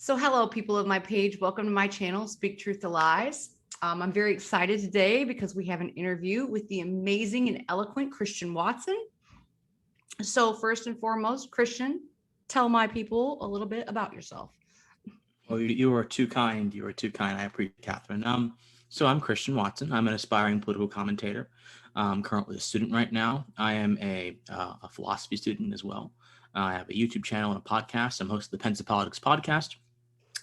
So hello, people of my page. Welcome to my channel, Speak Truth to Lies. I'm very excited today because we have an interview with the amazing and eloquent Christian Watson. So first and foremost, Christian, tell my people a little bit about yourself. Well, you are too kind. You are too kind. I appreciate Catherine. So I'm Christian Watson. I'm an aspiring political commentator. I'm currently a student right now. I am a philosophy student as well. I have a YouTube channel and a podcast. I'm host of the Pensa Politics podcast,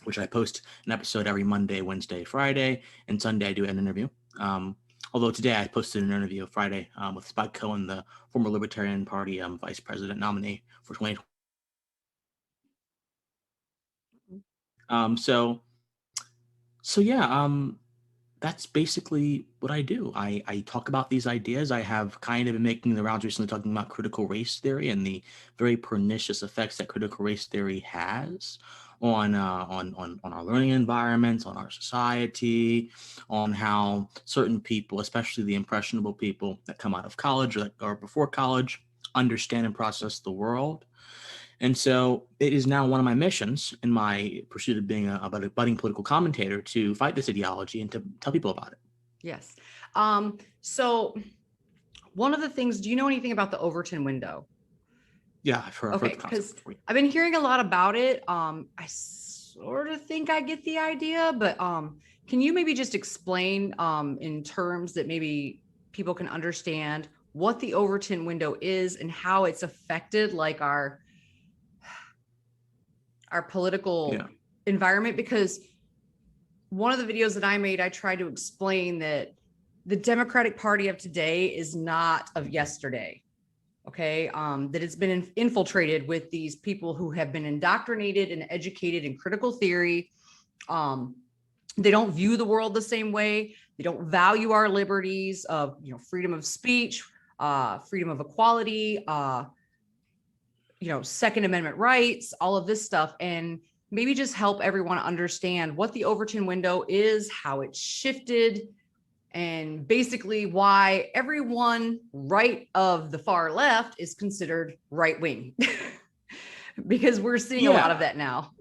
which I post an episode every Monday, Wednesday, Friday, and Sunday I do an interview. Although today I posted an interview Friday with Spike Cohen, the former Libertarian Party vice president nominee for 2020. That's basically what I do. I talk about these ideas. I have kind of been making the rounds recently talking about critical race theory and the very pernicious effects that critical race theory has on our learning environments, on our society, on how certain people, especially the impressionable people that come out of college or before college, understand and process the world. And so it is now one of my missions in my pursuit of being a budding political commentator to fight this ideology and to tell people about it. Yes. So one of the things, do you know anything about the Overton window? Yeah, I've heard Okay, the concept because I've been hearing a lot about it. I sort of think I get the idea, but can you maybe just explain in terms that maybe people can understand what the Overton window is and how it's affected like our political environment? Because one of the videos that I made, I tried to explain that the Democratic Party of today is not of yesterday. Okay, that it's been infiltrated with these people who have been indoctrinated and educated in critical theory. They don't view the world the same way. They don't value our liberties of, freedom of speech, freedom of equality, Second Amendment rights, all of this stuff, and maybe just help everyone understand what the Overton window is, how it shifted, and basically why everyone right of the far left is considered right wing. Because we're seeing a lot of that now.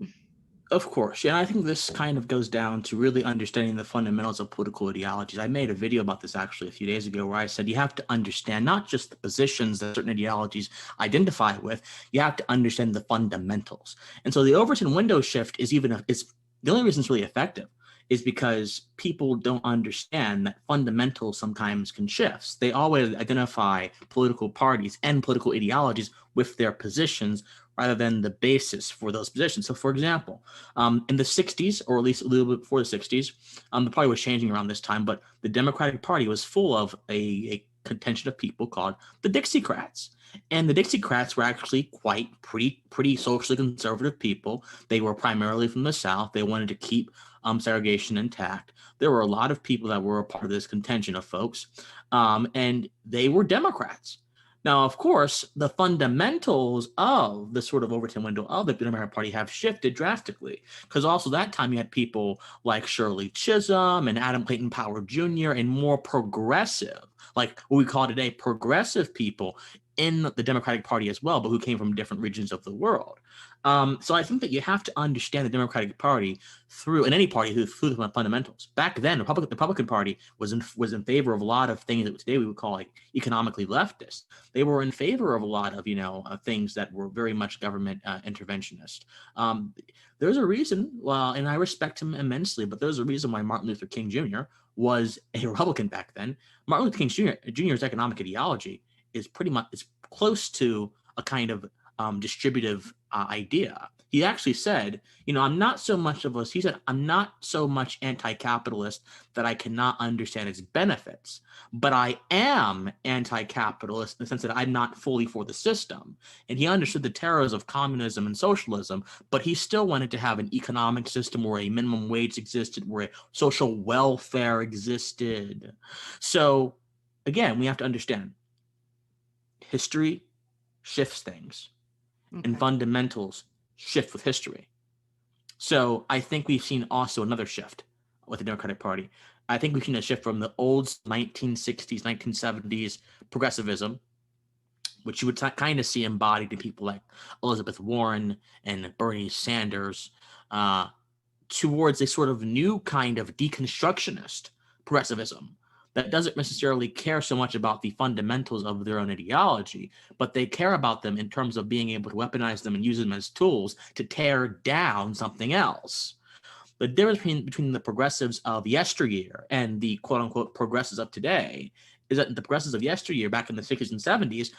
Of course. Yeah, I think this kind of goes down to really understanding the fundamentals of political ideologies. I made a video about this actually a few days ago where I said you have to understand not just the positions that certain ideologies identify with, you have to understand the fundamentals. And so the Overton window shift is the only reason it's really effective is because people don't understand that fundamentals sometimes can shift. They always identify political parties and political ideologies with their positions rather than the basis for those positions. So, for example, in the 60s, or at least a little bit before the 60s, the party was changing around this time, but the Democratic Party was full of a contingent of people called the Dixiecrats. And the Dixiecrats were actually pretty socially conservative people. They were primarily from the South. They wanted to keep segregation intact. There were a lot of people that were a part of this contingent of folks, and they were Democrats. Now, of course, the fundamentals of the sort of Overton window of the Democratic Party have shifted drastically, because also that time you had people like Shirley Chisholm and Adam Clayton Powell Jr. and more progressive, like what we call today progressive people in the Democratic Party as well, but who came from different regions of the world. So I think that you have to understand the Democratic Party through any party through the fundamentals. Back then, the Republican Party was in favor of a lot of things that today we would call like economically leftist. They were in favor of a lot of things that were very much government interventionist. There's a reason, and I respect him immensely, but there's a reason why Martin Luther King Jr. was a Republican back then. Martin Luther King Jr.'s economic ideology is close to a kind of distributive idea. He actually said, I'm not so much anti-capitalist that I cannot understand its benefits, but I am anti-capitalist in the sense that I'm not fully for the system. And he understood the terrors of communism and socialism, but he still wanted to have an economic system where a minimum wage existed, where social welfare existed. So again, we have to understand history shifts things. Okay. And fundamentals shift with history. So I think we've seen also another shift with the Democratic Party. I think we've seen a shift from the old 1960s, 1970s progressivism, which you would kind of see embodied in people like Elizabeth Warren and Bernie Sanders, towards a sort of new kind of deconstructionist progressivism that doesn't necessarily care so much about the fundamentals of their own ideology, but they care about them in terms of being able to weaponize them and use them as tools to tear down something else. The difference between the progressives of yesteryear and the quote unquote progressives of today is that the progressives of yesteryear, back in the 60s and 70s,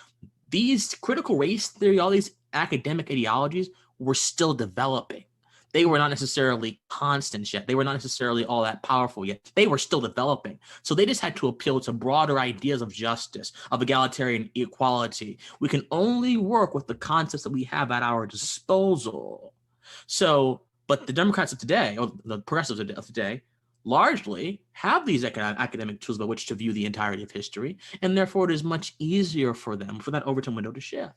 these critical race theory, all these academic ideologies were still developing. They were not necessarily constant yet. They were not necessarily all that powerful yet. They were still developing. So they just had to appeal to broader ideas of justice, of egalitarian equality. We can only work with the concepts that we have at our disposal. So, but the Democrats of today, or the progressives of today, largely have these academic tools by which to view the entirety of history, and therefore it is much easier for them for that Overton window to shift.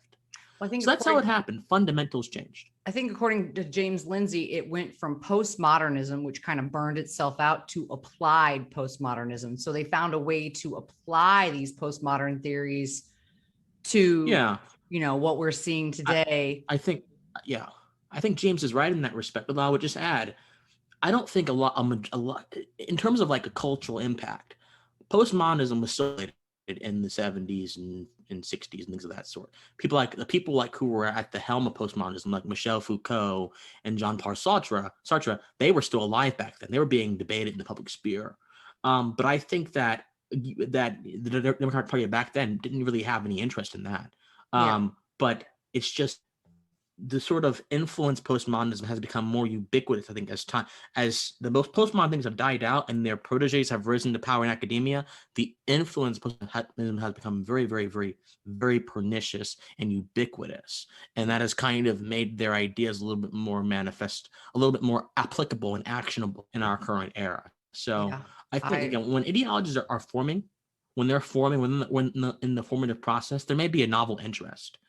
Well, I think so that's how it happened. Fundamentals changed. I think according to James Lindsay, it went from postmodernism, which kind of burned itself out, to applied postmodernism. So they found a way to apply these postmodern theories to, what we're seeing today. I think James is right in that respect. But I would just add, I don't think a lot in terms of like a cultural impact, postmodernism was still in the 70s and 60s and things of that sort. People like who were at the helm of postmodernism, like Michel Foucault and Jean-Paul Sartre, they were still alive back then. They were being debated in the public sphere. But I think that the Democratic Party back then didn't really have any interest in that. But it's just the sort of influence postmodernism has become more ubiquitous, I think, as the most postmodern things have died out and their proteges have risen to power in academia. The influence of postmodernism has become very, very, very, very pernicious and ubiquitous, and that has kind of made their ideas a little bit more manifest, a little bit more applicable and actionable in our current era. So I think again, when ideologies are forming, when they're forming, in the formative process, there may be a novel interest,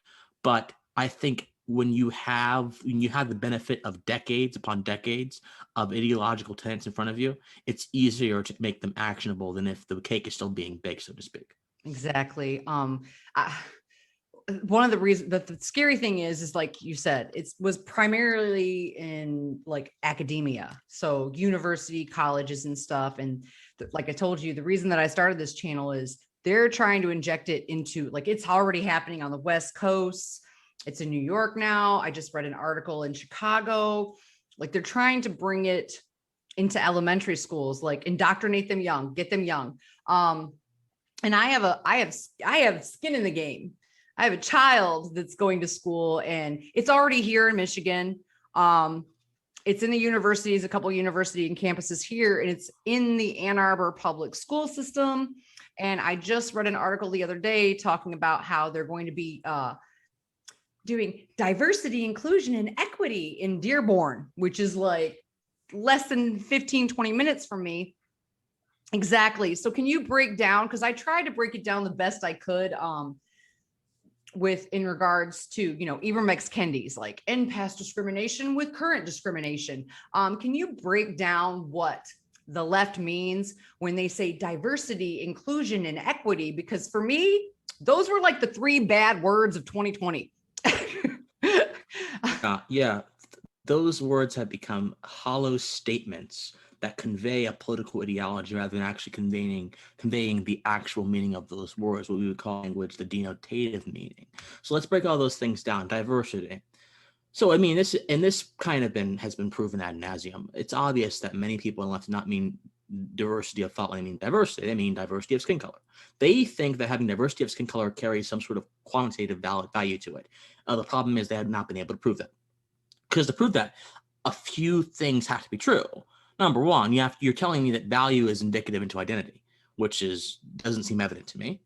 but I think when you have the benefit of decades upon decades of ideological tenets in front of you, it's easier to make them actionable than if the cake is still being baked, so to speak. Exactly. One of the reasons that the scary thing is like you said, it was primarily in like academia, so university, colleges and stuff. And like I told you, the reason that I started this channel is they're trying to inject it into, like, it's already happening on the West Coast. It's in New York now. I just read an article in Chicago. Like, they're trying to bring it into elementary schools, like indoctrinate them young, get them young. And I have skin in the game. I have a child that's going to school, and it's already here in Michigan. It's in the universities, a couple of university and campuses here, and it's in the Ann Arbor public school system. And I just read an article the other day talking about how they're going to be doing diversity, inclusion, and equity in Dearborn, which is like less than 15, 20 minutes from me. Exactly. So can you break down, because I tried to break it down the best I could in regards to, Ibram X. Kendi's like end past discrimination with current discrimination. Can you break down what the left means when they say diversity, inclusion, and equity? Because for me, those were like the three bad words of 2020. Those words have become hollow statements that convey a political ideology rather than actually conveying the actual meaning of those words, what we would call in language the denotative meaning. So let's break all those things down. Diversity. So I mean, this kind of has been proven ad nauseum. It's obvious that many people on the left do not mean diversity of thought when they mean diversity. They mean diversity of skin color. They think that having diversity of skin color carries some sort of quantitative value to it. The problem is they have not been able to prove that. Because to prove that, a few things have to be true. Number one, you're telling me that value is indicative into identity, which doesn't seem evident to me.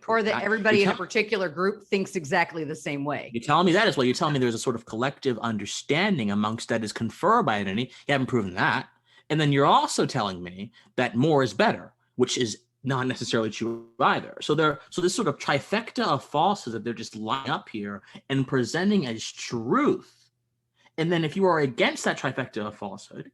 Or that everybody in a particular group thinks exactly the same way. You're telling me that as well. You're telling me there's a sort of collective understanding amongst that is conferred by identity. You haven't proven that. And then you're also telling me that more is better, which is not necessarily true either. So this sort of trifecta of falsehoods that they're just lining up here and presenting as truth. And then if you are against that trifecta of falsehood,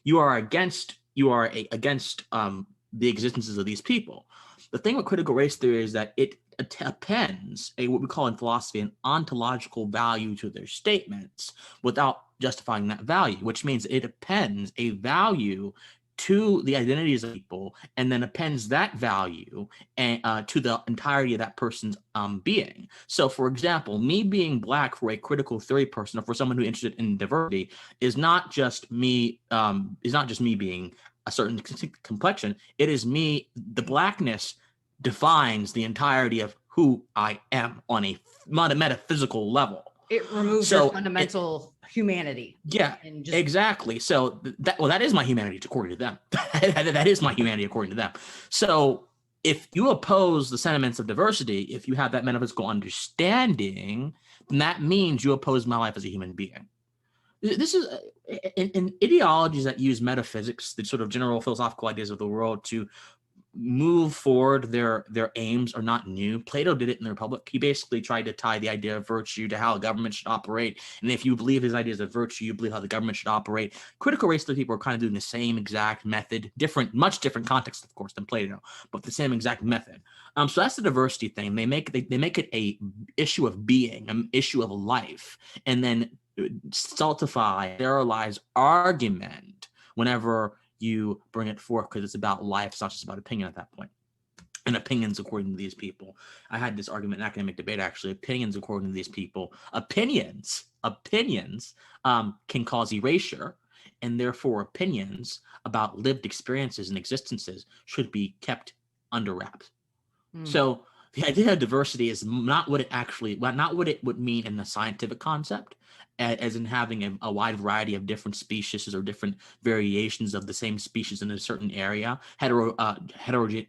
you are against the existences of these people. The thing with critical race theory is that it appends what we call in philosophy an ontological value to their statements without justifying that value, which means it appends a value to the identities of people, and then appends that value to the entirety of that person's being. So, for example, me being Black for a critical theory person, or for someone who's interested in diversity, is not just me being a certain complexion. It is me. The Blackness defines the entirety of who I am on a metaphysical level. It removes your fundamental humanity. Yeah, exactly. So that is my humanity according to them. That is my humanity according to them. So if you oppose the sentiments of diversity, if you have that metaphysical understanding, then that means you oppose my life as a human being. This is in ideologies that use metaphysics, the sort of general philosophical ideas of the world, to move forward their aims are not new. Plato did it in the Republic. He basically tried to tie the idea of virtue to how a government should operate. And if you believe his ideas of virtue, you believe how the government should operate. Critical race theory people are kind of doing the same exact method, much different context, of course, than Plato, but the same exact method. So that's the diversity thing. They make it a issue of being, an issue of life, and then stultify, sterilize argument whenever you bring it forth, because it's about life. It's not just about opinion at that point. And opinions, according to these people, I had this argument in academic debate, actually. Opinions, according to these people, opinions can cause erasure, and therefore opinions about lived experiences and existences should be kept under wraps. So the idea of diversity is not what it would mean in the scientific concept, as in having a wide variety of different species or different variations of the same species in a certain area, heterogeneity.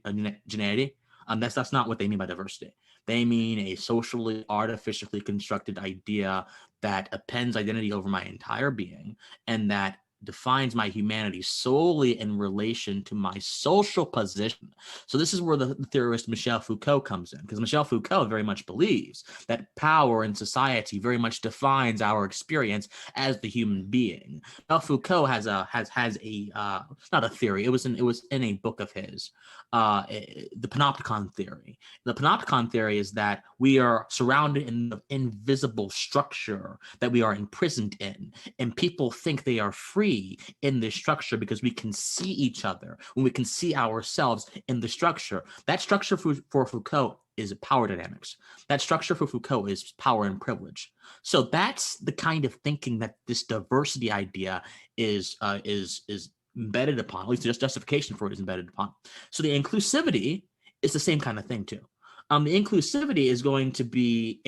That's not what they mean by diversity. They mean a socially, artificially constructed idea that appends identity over my entire being, and that defines my humanity solely in relation to my social position. So this is where the theorist Michel Foucault comes in, because Michel Foucault very much believes that power in society very much defines our experience as the human being. Michel Foucault has a not a theory. It was in a book of his, the Panopticon theory. The Panopticon theory is that we are surrounded in the invisible structure that we are imprisoned in, and people think they are free in this structure because we can see each other, when we can see ourselves in the structure. That structure for Foucault is power dynamics. That structure for Foucault is power and privilege. So that's the kind of thinking that this diversity idea is embedded upon, at least the justification for it is embedded upon. So the inclusivity is the same kind of thing too. The inclusivity is going to be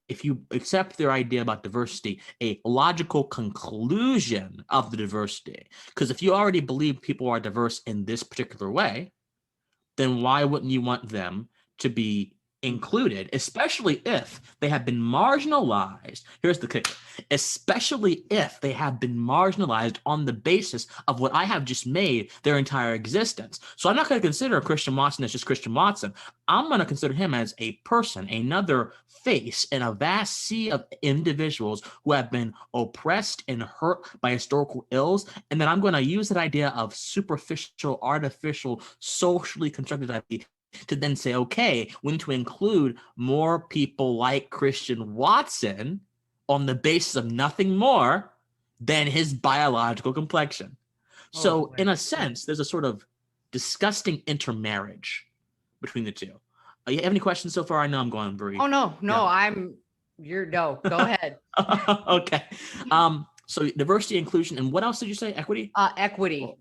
if you accept their idea about diversity, a logical conclusion of the diversity. Because if you already believe people are diverse in this particular way, then why wouldn't you want them to be included, especially if they have been marginalized? Here's the kicker. Especially if they have been marginalized on the basis of what I have just made their entire existence. So I'm not going to consider Christian Watson as just Christian Watson. I'm going to consider him as a person, another face in a vast sea of individuals who have been oppressed and hurt by historical ills. And then I'm going to use that idea of superficial, artificial, socially constructed idea to then say, okay, we need to include more people like Christian Watson on the basis of nothing more than his biological complexion. So in a sense, there's a sort of disgusting intermarriage between the two. You have any questions so far? I know I'm going very. Oh, no, go ahead. Okay. So diversity, inclusion, and what else did you say? Equity? Equity.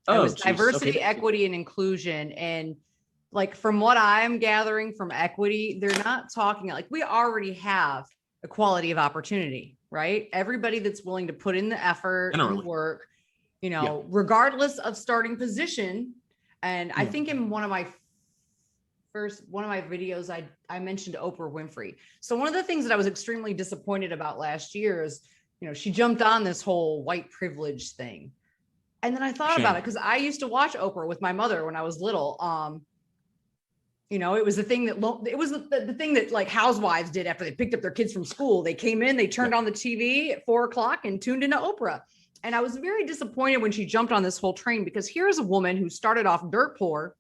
It was diversity, okay. Equity, and inclusion. And like, from what I'm gathering from equity, they're not talking like we already have equality of opportunity, right? Everybody that's willing to put in the effort and work, regardless of starting position. And I think in one of my videos, I mentioned Oprah Winfrey. So one of the things that I was extremely disappointed about last year is, she jumped on this whole white privilege thing. And then I thought about it, because I used to watch Oprah with my mother when I was little. It was the thing the thing that like housewives did after they picked up their kids from school. They came in, they turned on the TV at 4:00 and tuned into Oprah. And I was very disappointed when she jumped on this whole train, because here's a woman who started off dirt poor,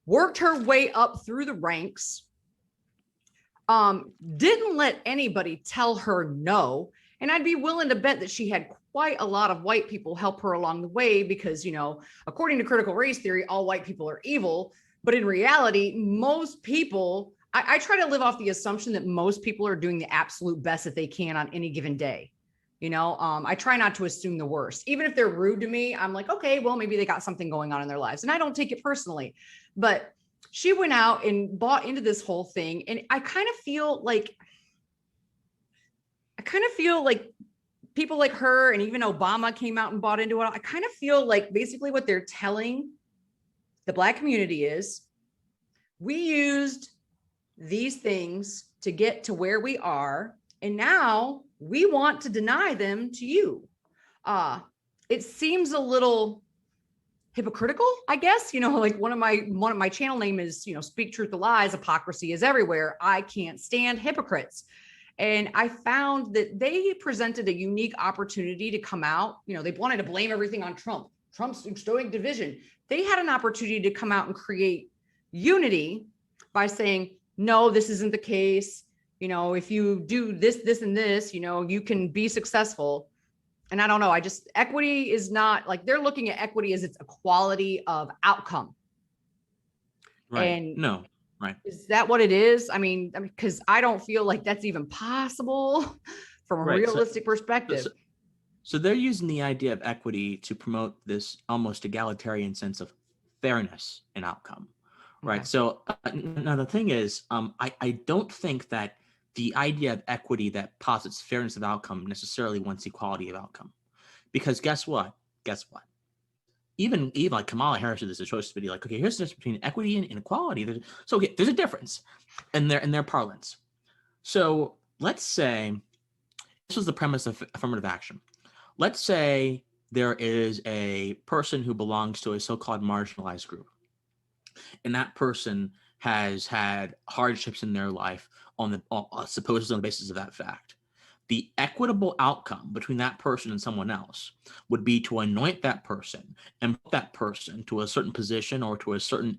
worked her way up through the ranks, didn't let anybody tell her no, And I'd be willing to bet that she had quite a lot of white people help her along the way because, according to critical race theory, all white people are evil. But in reality, most people, I try to live off the assumption that most people are doing the absolute best that they can on any given day. I try not to assume the worst. Even if they're rude to me, I'm like, okay, well, maybe they got something going on in their lives. And I don't take it personally. But she went out and bought into this whole thing. And I kind of feel like people like her and even Obama came out and bought into it. I kind of feel like basically what they're telling the Black community is, we used these things to get to where we are, and now we want to deny them to you. It seems a little hypocritical, I guess. Like one of my channel name is, Speak Truth to Lies, Hypocrisy is Everywhere. I can't stand hypocrites. And I found that they presented a unique opportunity to come out. They wanted to blame everything on Trump. Trump's instilling division. They had an opportunity to come out and create unity by saying, no, this isn't the case. If you do this, this, and this, you can be successful. And I don't know. Equity is not like, they're looking at equity as it's equality of outcome. Right. And no. Right. Is that what it is? I mean, because I don't feel like that's even possible from a realistic perspective. So they're using the idea of equity to promote this almost egalitarian sense of fairness in outcome. Right. Okay. So now the thing is, I don't think that the idea of equity that posits fairness of outcome necessarily wants equality of outcome. Because guess what? Even like Kamala Harris did this choice video, like, okay, here's the difference between equity and inequality. There's a difference in their parlance. So let's say this was the premise of affirmative action. Let's say there is a person who belongs to a so-called marginalized group, and that person has had hardships in their life supposedly on the basis of that fact. The equitable outcome between that person and someone else would be to anoint that person and put that person to a certain position or to a certain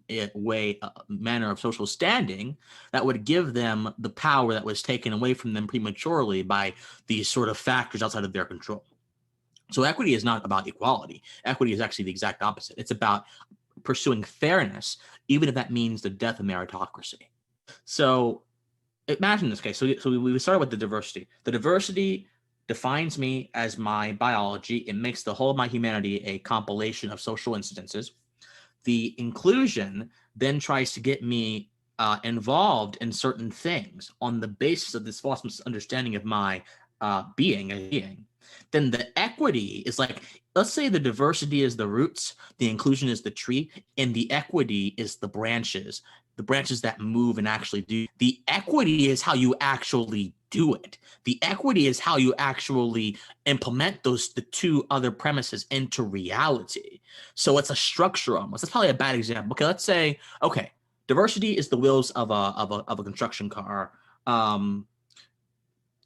manner of social standing that would give them the power that was taken away from them prematurely by these sort of factors outside of their control. So equity is not about equality. Equity is actually the exact opposite. It's about pursuing fairness, even if that means the death of meritocracy. So imagine this case. So we started with the diversity. The diversity defines me as my biology. It makes the whole of my humanity a compilation of social incidences. The inclusion then tries to get me involved in certain things on the basis of this false misunderstanding of my being. Then the equity is like, let's say the diversity is the roots, the inclusion is the tree, and the equity is the branches that move and actually do. The equity is how you actually do it. The equity is how you actually implement the two other premises into reality. So it's a structure almost. That's probably a bad example. Okay, let's say, diversity is the wheels of a construction car.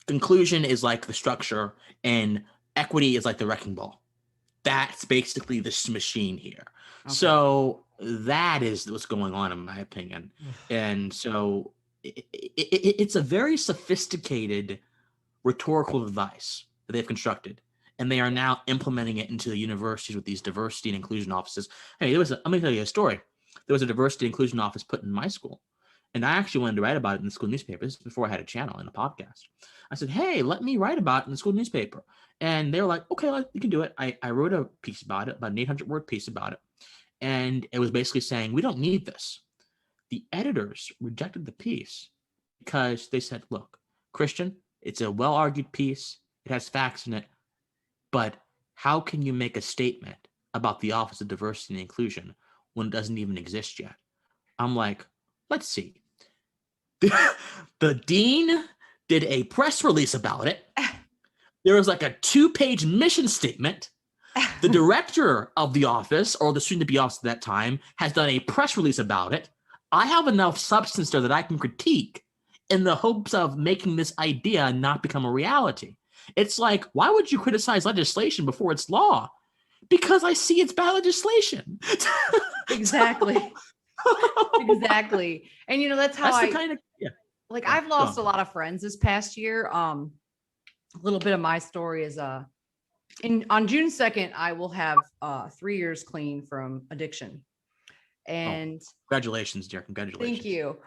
Inclusion is like the structure, and equity is like the wrecking ball. That's basically this machine here. Okay. So that is what's going on, in my opinion. And so it's a very sophisticated rhetorical device that they've constructed, and they are now implementing it into the universities with these diversity and inclusion offices. Hey, I'm going to tell you a story. There was a diversity inclusion office put in my school, and I actually wanted to write about it in the school newspaper. This is before I had a channel and a podcast. I said, hey, let me write about it in the school newspaper. And they were like, okay, you can do it. I wrote a piece about it, about an 800-word piece about it. And it was basically saying, we don't need this. The editors rejected the piece because they said, look, Christian, it's a well-argued piece. It has facts in it. But how can you make a statement about the Office of Diversity and Inclusion when it doesn't even exist yet? I'm like, let's see. The dean did a press release about it. There was like a 2-page mission statement. The director of the office, or the student-to-be office at that time, has done a press release about it. I have enough substance there that I can critique in the hopes of making this idea not become a reality. It's like, why would you criticize legislation before it's law? Because I see it's bad legislation. Exactly. Exactly. And that's how I've lost a lot of friends this past year. little bit of my story is on June 2nd, I will have 3 years clean from addiction. And congratulations, dear. Congratulations. Thank you.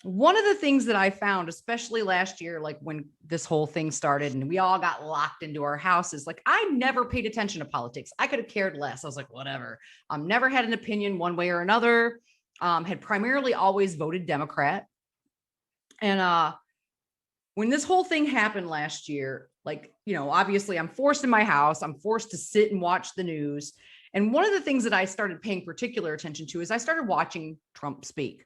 One of the things that I found, especially last year, like when this whole thing started and we all got locked into our houses, like I never paid attention to politics. I could have cared less. I was like, whatever. Never had an opinion one way or another. Had primarily always voted Democrat. And when this whole thing happened last year, like, obviously I'm forced in my house. I'm forced to sit and watch the news. And one of the things that I started paying particular attention to is I started watching Trump speak.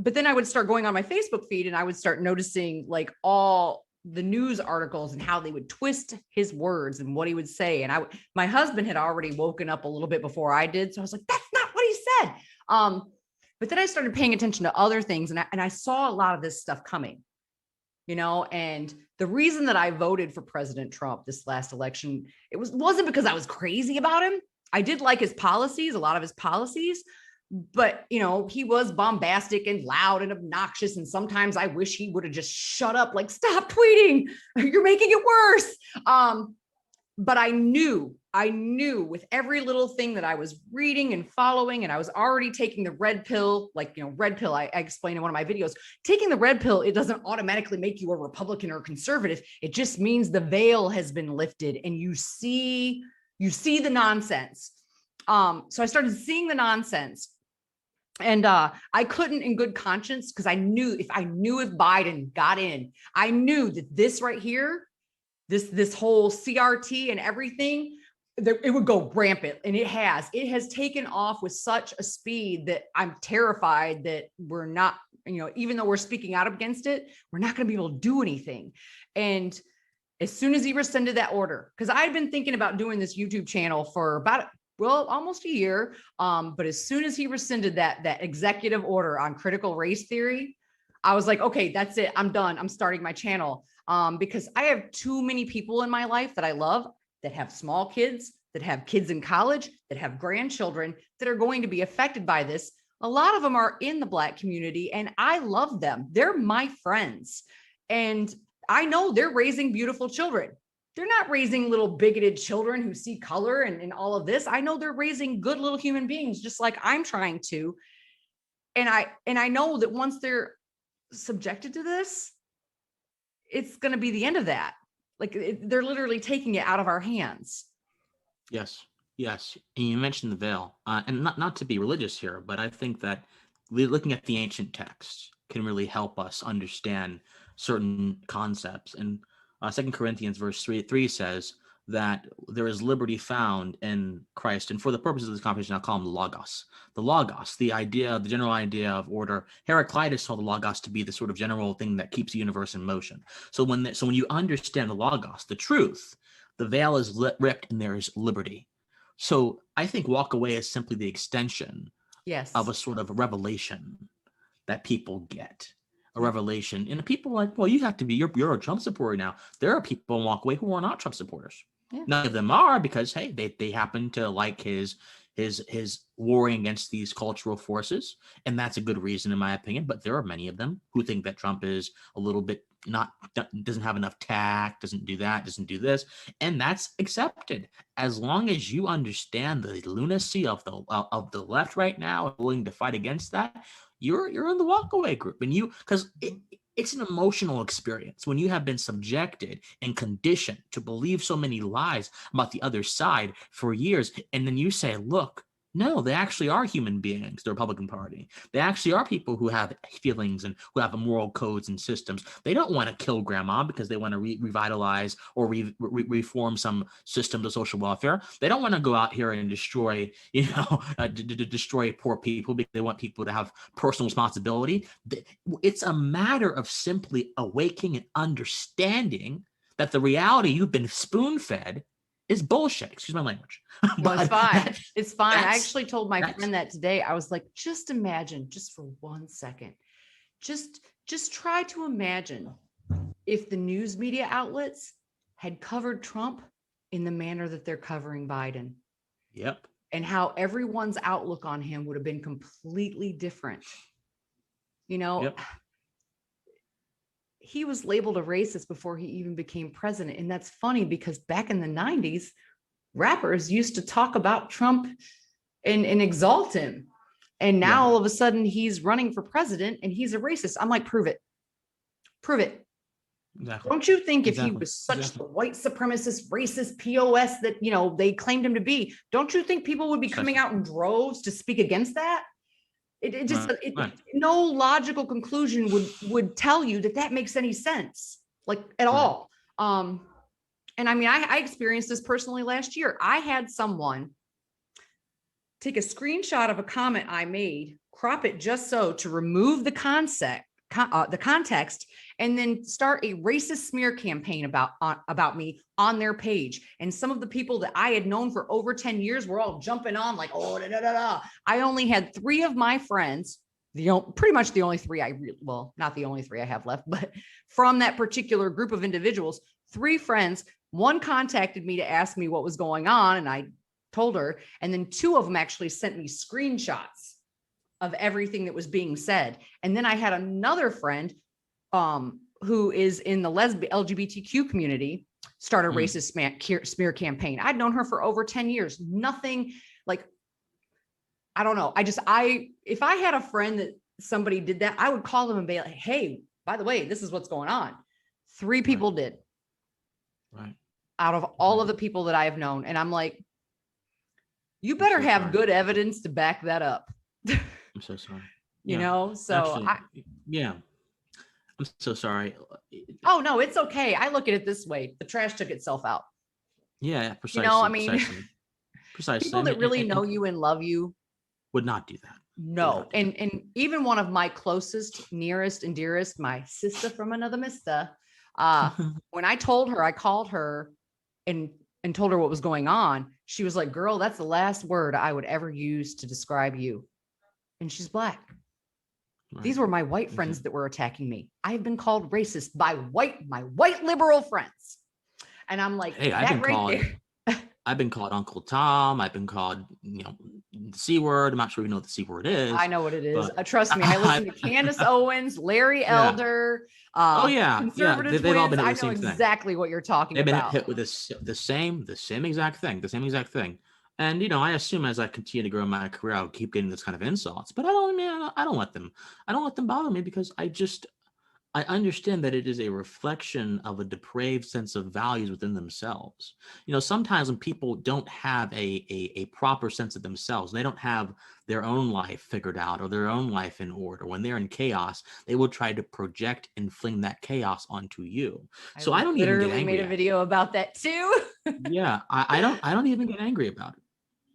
But then I would start going on my Facebook feed and I would start noticing like all the news articles and how they would twist his words and what he would say. And my husband had already woken up a little bit before I did. So I was like, that's not what he said. But then I started paying attention to other things and I saw a lot of this stuff coming, and the reason that I voted for President Trump this last election, wasn't because I was crazy about him. I did like his policies, a lot of his policies. But, he was bombastic and loud and obnoxious. And sometimes I wish he would have just shut up, like, stop tweeting. You're making it worse. But I knew with every little thing that I was reading and following, and I was already taking the red pill, like, red pill, I explained in one of my videos, taking the red pill, it doesn't automatically make you a Republican or conservative. It just means the veil has been lifted and you see the nonsense. So I started seeing the nonsense. And I couldn't in good conscience, because I knew if Biden got in, I knew that this right here, this whole CRT and everything, it would go rampant. And it has taken off with such a speed that I'm terrified that we're not, even though we're speaking out against it, we're not going to be able to do anything. And as soon as he rescinded that order, because I had been thinking about doing this YouTube channel for almost a year. But as soon as he rescinded that executive order on critical race theory, I was like, okay, that's it. I'm done. I'm starting my channel. Because I have too many people in my life that I love, that have small kids, that have kids in college, that have grandchildren that are going to be affected by this. A lot of them are in the Black community and I love them. They're my friends. And I know they're raising beautiful children. They're not raising little bigoted children who see color and all of this. I know they're raising good little human beings, just like I'm trying to. And I know that once they're subjected to this, it's going to be the end of that. Like they're literally taking it out of our hands. Yes. And you mentioned the veil, and not to be religious here, but I think that looking at the ancient texts can really help us understand certain concepts. And 2 Corinthians verse 3 says that there is liberty found in Christ. And for the purposes of this conversation, I'll call him the Logos. The Logos, the general idea of order. Heraclitus saw the Logos to be the sort of general thing that keeps the universe in motion. So when you understand the Logos, the truth, the veil is ripped and there is liberty. So I think walk away is simply the extension of a sort of revelation that people get. A revelation, and people are like, well, you have to be, you're a Trump supporter now. There are people in Walk Away who are not Trump supporters. Yeah. None of them are, because hey, they happen to like his warring against these cultural forces, and that's a good reason in my opinion. But there are many of them who think that Trump is a little bit doesn't have enough tact, doesn't do that, doesn't do this, and that's accepted as long as you understand the lunacy of the left right now, willing to fight against that. You're in the walkaway group, and because it's an emotional experience when you have been subjected and conditioned to believe so many lies about the other side for years, and then you say, look, no, they actually are human beings, the Republican Party. They actually are people who have feelings and who have moral codes and systems. They don't want to kill grandma because they want to revitalize or reform some systems of social welfare. They don't want to go out here and destroy, destroy poor people because they want people to have personal responsibility. It's a matter of simply awakening and understanding that the reality you've been spoon-fed is bullshit. Excuse my language. No, it's fine. It's fine. I actually told my friend that today. I was like, just imagine, just for 1 second, just try to imagine if the news media outlets had covered Trump in the manner that they're covering Biden. Yep. And how everyone's outlook on him would have been completely different. Yep. he was labeled a racist before he even became president. And that's funny because back in the 90s, rappers used to talk about Trump and exalt him. And now all of a sudden he's running for president and he's a racist. I'm like, prove it. Prove it. Exactly. Don't you think if he was such the white supremacist, racist POS that, you know, they claimed him to be, don't you think people would be coming out in droves to speak against that? No logical conclusion would tell you that makes any sense, like at all. And I mean, I experienced this personally last year. I had someone take a screenshot of a comment I made, crop it just so to remove the context, and then start a racist smear campaign about me on their page. And some of the people that I had known for over 10 years were all jumping on like, oh, da, da, da, da. I only had 3 of my friends, pretty much the only 3 not the only 3 I have left, but from that particular group of individuals, 3 friends, one contacted me to ask me what was going on. And I told her, and then 2 of them actually sent me screenshots of everything that was being said. And then I had another friend who is in the LGBTQ community start a racist smear campaign. I'd known her for over 10 years. Nothing like, I don't know. If I had a friend that somebody did that, I would call them and be like, hey, by the way, this is what's going on. 3 people did. Right. Out of all of the people that I have known. And I'm like, you better have good evidence to back that up. I'm so sorry. You know, so actually, I'm so sorry. Oh no, it's okay. I look at it this way. The trash took itself out. Yeah, precisely. You know, I mean, precisely. People that really know you and love you would not do that. No. And even one of my closest, nearest and dearest, my sister from another mister, when I called her and told her what was going on, she was like, girl, that's the last word I would ever use to describe you. And she's Black. Right. These were my white friends that were attacking me. I have been called racist by my white liberal friends. And I'm like, hey, I've been called Uncle Tom. I've been called, the C word. I'm not sure you know what the C word is. I know what it is. Trust me. I listen to Candace Owens, Larry Elder. Conservative they've all been hit with the same thing. I know exactly what you're talking about. They've been hit with the same exact thing. And I assume as I continue to grow in my career, I'll keep getting this kind of insults. But I don't let them bother me, because I understand that it is a reflection of a depraved sense of values within themselves. Sometimes when people don't have a proper sense of themselves, they don't have their own life figured out or their own life in order. When they're in chaos, they will try to project and fling that chaos onto you. So I don't even get angry. Made a video about that too. Yeah, I don't even get angry about it.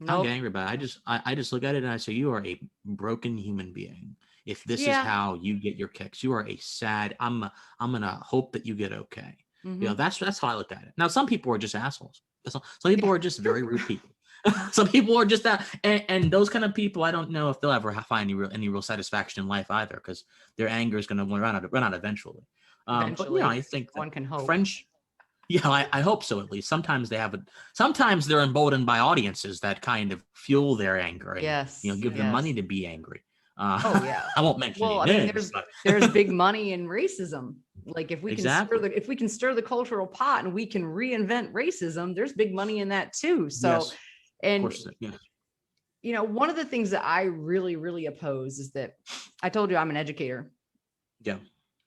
Nope. I don't get angry about it. I just look at it and I say, you are a broken human being. If this is how you get your kicks, you are a sad. I'm gonna hope that you get okay. Mm-hmm. That's how I looked at it. Now, some people are just assholes. Some people are just very rude people. Some people are just that, and those kind of people, I don't know if they'll ever find any real satisfaction in life either, because their anger is gonna run out eventually. But I think one can hope. I hope so. At least sometimes sometimes they're emboldened by audiences that kind of fuel their anger and give them money to be angry. I won't mention names. There's big money in racism. Like if we can stir the cultural pot and we can reinvent racism, there's big money in that too. So, one of the things that I really, really oppose is that I told you I'm an educator. Yeah.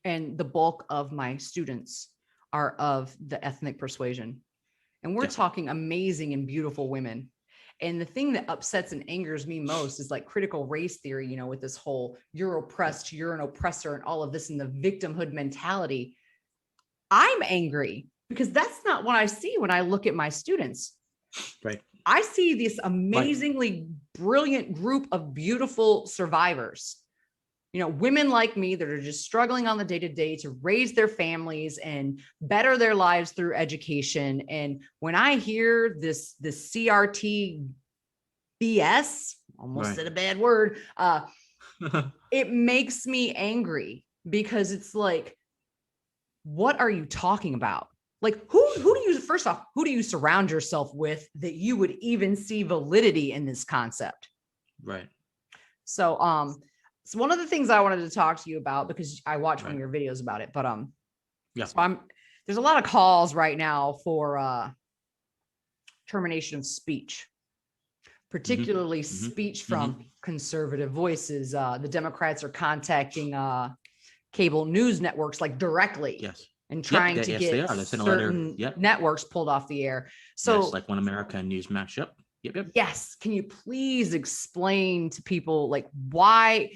And the bulk of my students are of the ethnic persuasion. And we're talking amazing and beautiful women. And the thing that upsets and angers me most is like critical race theory, with this whole you're oppressed, you're an oppressor, and all of this and the victimhood mentality. I'm angry because that's not what I see when I look at my students. Right. I see this amazingly brilliant group of beautiful survivors, women like me that are just struggling on the day-to-day to raise their families and better their lives through education. And when I hear this CRT BS, almost said a bad word, it makes me angry, because it's like, what are you talking about? Like, who do you surround yourself with that you would even see validity in this concept? Right. So, so one of the things I wanted to talk to you about, because I watched one of your videos about it, but Yeah. So there's a lot of calls right now for termination of speech, particularly speech from conservative voices. The Democrats are contacting cable news networks like directly. Yes. And trying to get certain networks pulled off the air. So yes, like One America and Newsmax. Yep. Yes. Can you please explain to people like why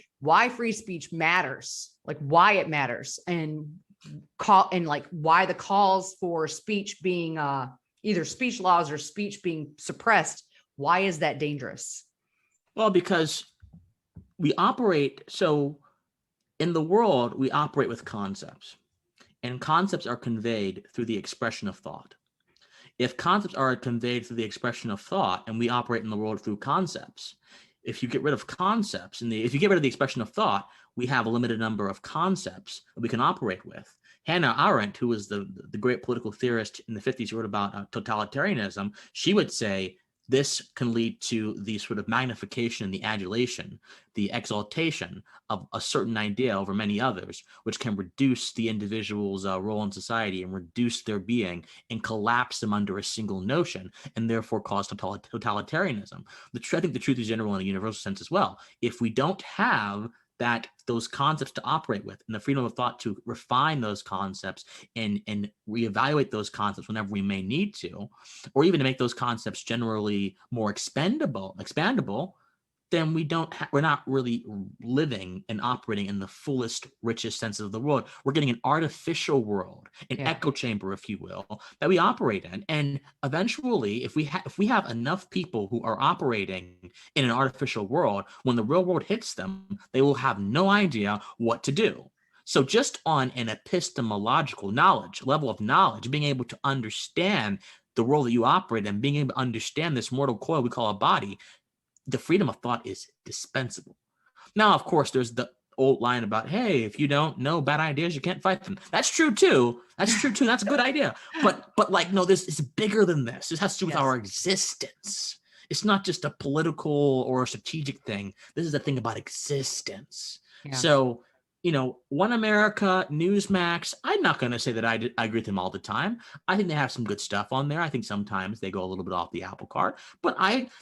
free speech matters, like why it matters, and like why the calls for speech being either speech laws or speech being suppressed, why is that dangerous? Well, because we operate, so in the world, we operate with concepts, and concepts are conveyed through the expression of thought. If concepts are conveyed through the expression of thought, and we operate in the world through concepts, if you get rid of concepts, if you get rid of the expression of thought, we have a limited number of concepts that we can operate with. Hannah Arendt, who was the great political theorist in the 50s who wrote about totalitarianism, she would say this can lead to the sort of magnification and the adulation, the exaltation of a certain idea over many others, which can reduce the individual's role in society and reduce their being and collapse them under a single notion, and therefore cause totalitarianism. I think the truth is general in a universal sense as well. If we don't have those concepts to operate with and the freedom of thought to refine those concepts and reevaluate those concepts whenever we may need to, or even to make those concepts generally more expandable, then we're not really living and operating in the fullest, richest sense of the world. We're getting an artificial world, an echo chamber, if you will, that we operate in. And eventually, if we have enough people who are operating in an artificial world, when the real world hits them, they will have no idea what to do. So just on an epistemological level of knowledge, being able to understand the world that you operate in, being able to understand this mortal coil we call a body, the freedom of thought is dispensable. Now, of course, there's the old line about, hey, if you don't know bad ideas, you can't fight them. That's true too. That's a good idea. But like, no, this is bigger than this. This has to do with our existence. It's not just a political or a strategic thing. This is a thing about existence. Yeah. So, One America, Newsmax, I'm not going to say that I agree with them all the time. I think they have some good stuff on there. I think sometimes they go a little bit off the apple cart, but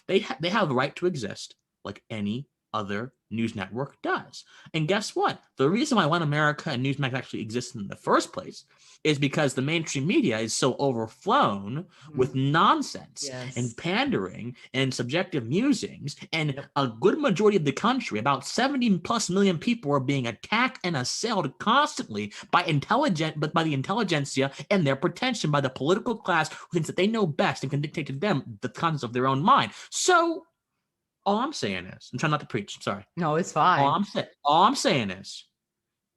they have the right to exist like any other news network does. And guess what? The reason why One America and Newsmax actually exist in the first place is because the mainstream media is so overflown with nonsense and pandering and subjective musings. And a good majority of the country, about 70 plus million people, are being attacked and assailed constantly by the intelligentsia and their pretension by the political class who thinks that they know best and can dictate to them the contents of their own mind. So all I'm saying is, I'm trying not to preach. Sorry. No, it's fine. All I'm saying is,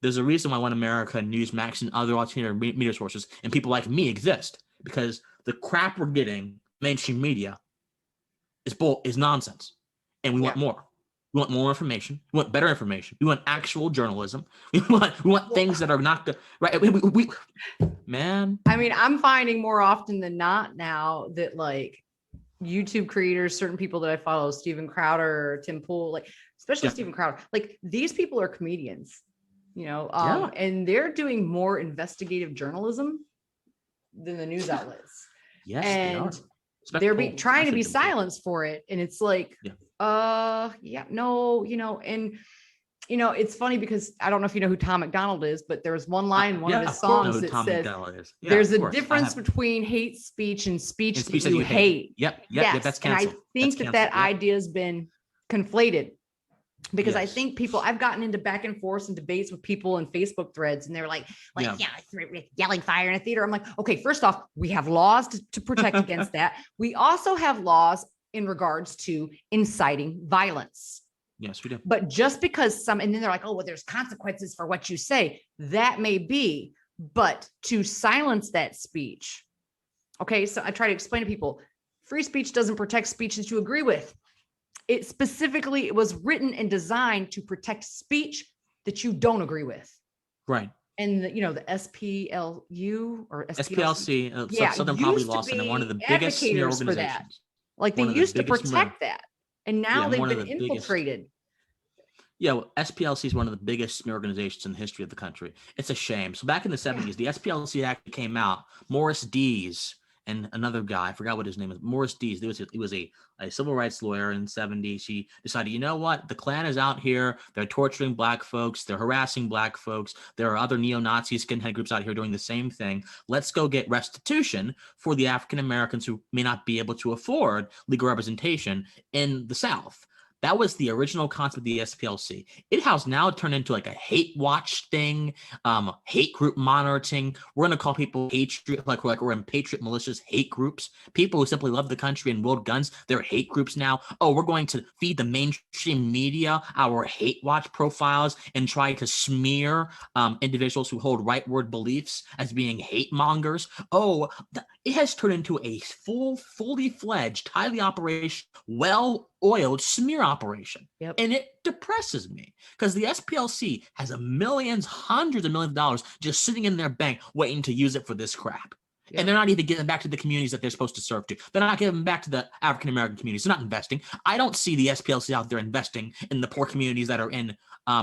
there's a reason why One America, Newsmax, and other alternative media sources and people like me exist, because the crap we're getting, mainstream media, is nonsense, and we want more. We want more information. We want better information. We want actual journalism. We want things that are not good. Right? Man. I mean, I'm finding more often than not now that like YouTube creators, certain people that I follow, Steven Crowder, Tim Pool, like especially Steven Crowder, like these people are comedians, and they're doing more investigative journalism than the news outlets. Yes, and they're trying to be silenced for it. And it's like, it's funny because I don't know if you know who Tom McDonald is, but there was one line in one of his songs that says, there's a difference between hate speech and speech that you hate. Yep, that's canceled. And I think that idea has been conflated because I think I've gotten into back and forth and debates with people in Facebook threads, and they're like, yelling fire in a theater. I'm like, okay, first off, we have laws to protect against that. We also have laws in regards to inciting violence. Yes, we do. But just because and then they're like, oh, well, there's consequences for what you say. That may be, but to silence that speech. Okay, so I try to explain to people, free speech doesn't protect speech that you agree with. It was written and designed to protect speech that you don't agree with. Right. And the SPLU or SPLC, Southern Poverty Law Center, one of the biggest organizations. Like they used to protect that. And now they've been infiltrated. Yeah, well, SPLC is one of the biggest smear organizations in the history of the country. It's a shame. So back in the 70s, the SPLC actually came out. Morris Dees and another guy, I forgot what his name is, Morris Dees. He was a civil rights lawyer in the 70s. He decided, you know what? The Klan is out here. They're torturing black folks. They're harassing black folks. There are other neo-Nazi skinhead groups out here doing the same thing. Let's go get restitution for the African Americans who may not be able to afford legal representation in the South. That was the original concept of the SPLC. It has now turned into like a hate watch thing, hate group monitoring. We're going to call people patriot, like we're in patriot militias, hate groups. People who simply love the country and wield guns, they're hate groups now. Oh, we're going to feed the mainstream media our hate watch profiles and try to smear individuals who hold rightward beliefs as being hate mongers. Oh, it has turned into a fully fledged, highly operational, well-oiled smear operation. Yep. And it depresses me because the SPLC has hundreds of millions of dollars just sitting in their bank waiting to use it for this crap. Yep. And they're not even giving back to the communities that they're supposed to serve to. They're not giving back to the African-American communities. They're not investing. I don't see the SPLC out there investing in the poor communities that are in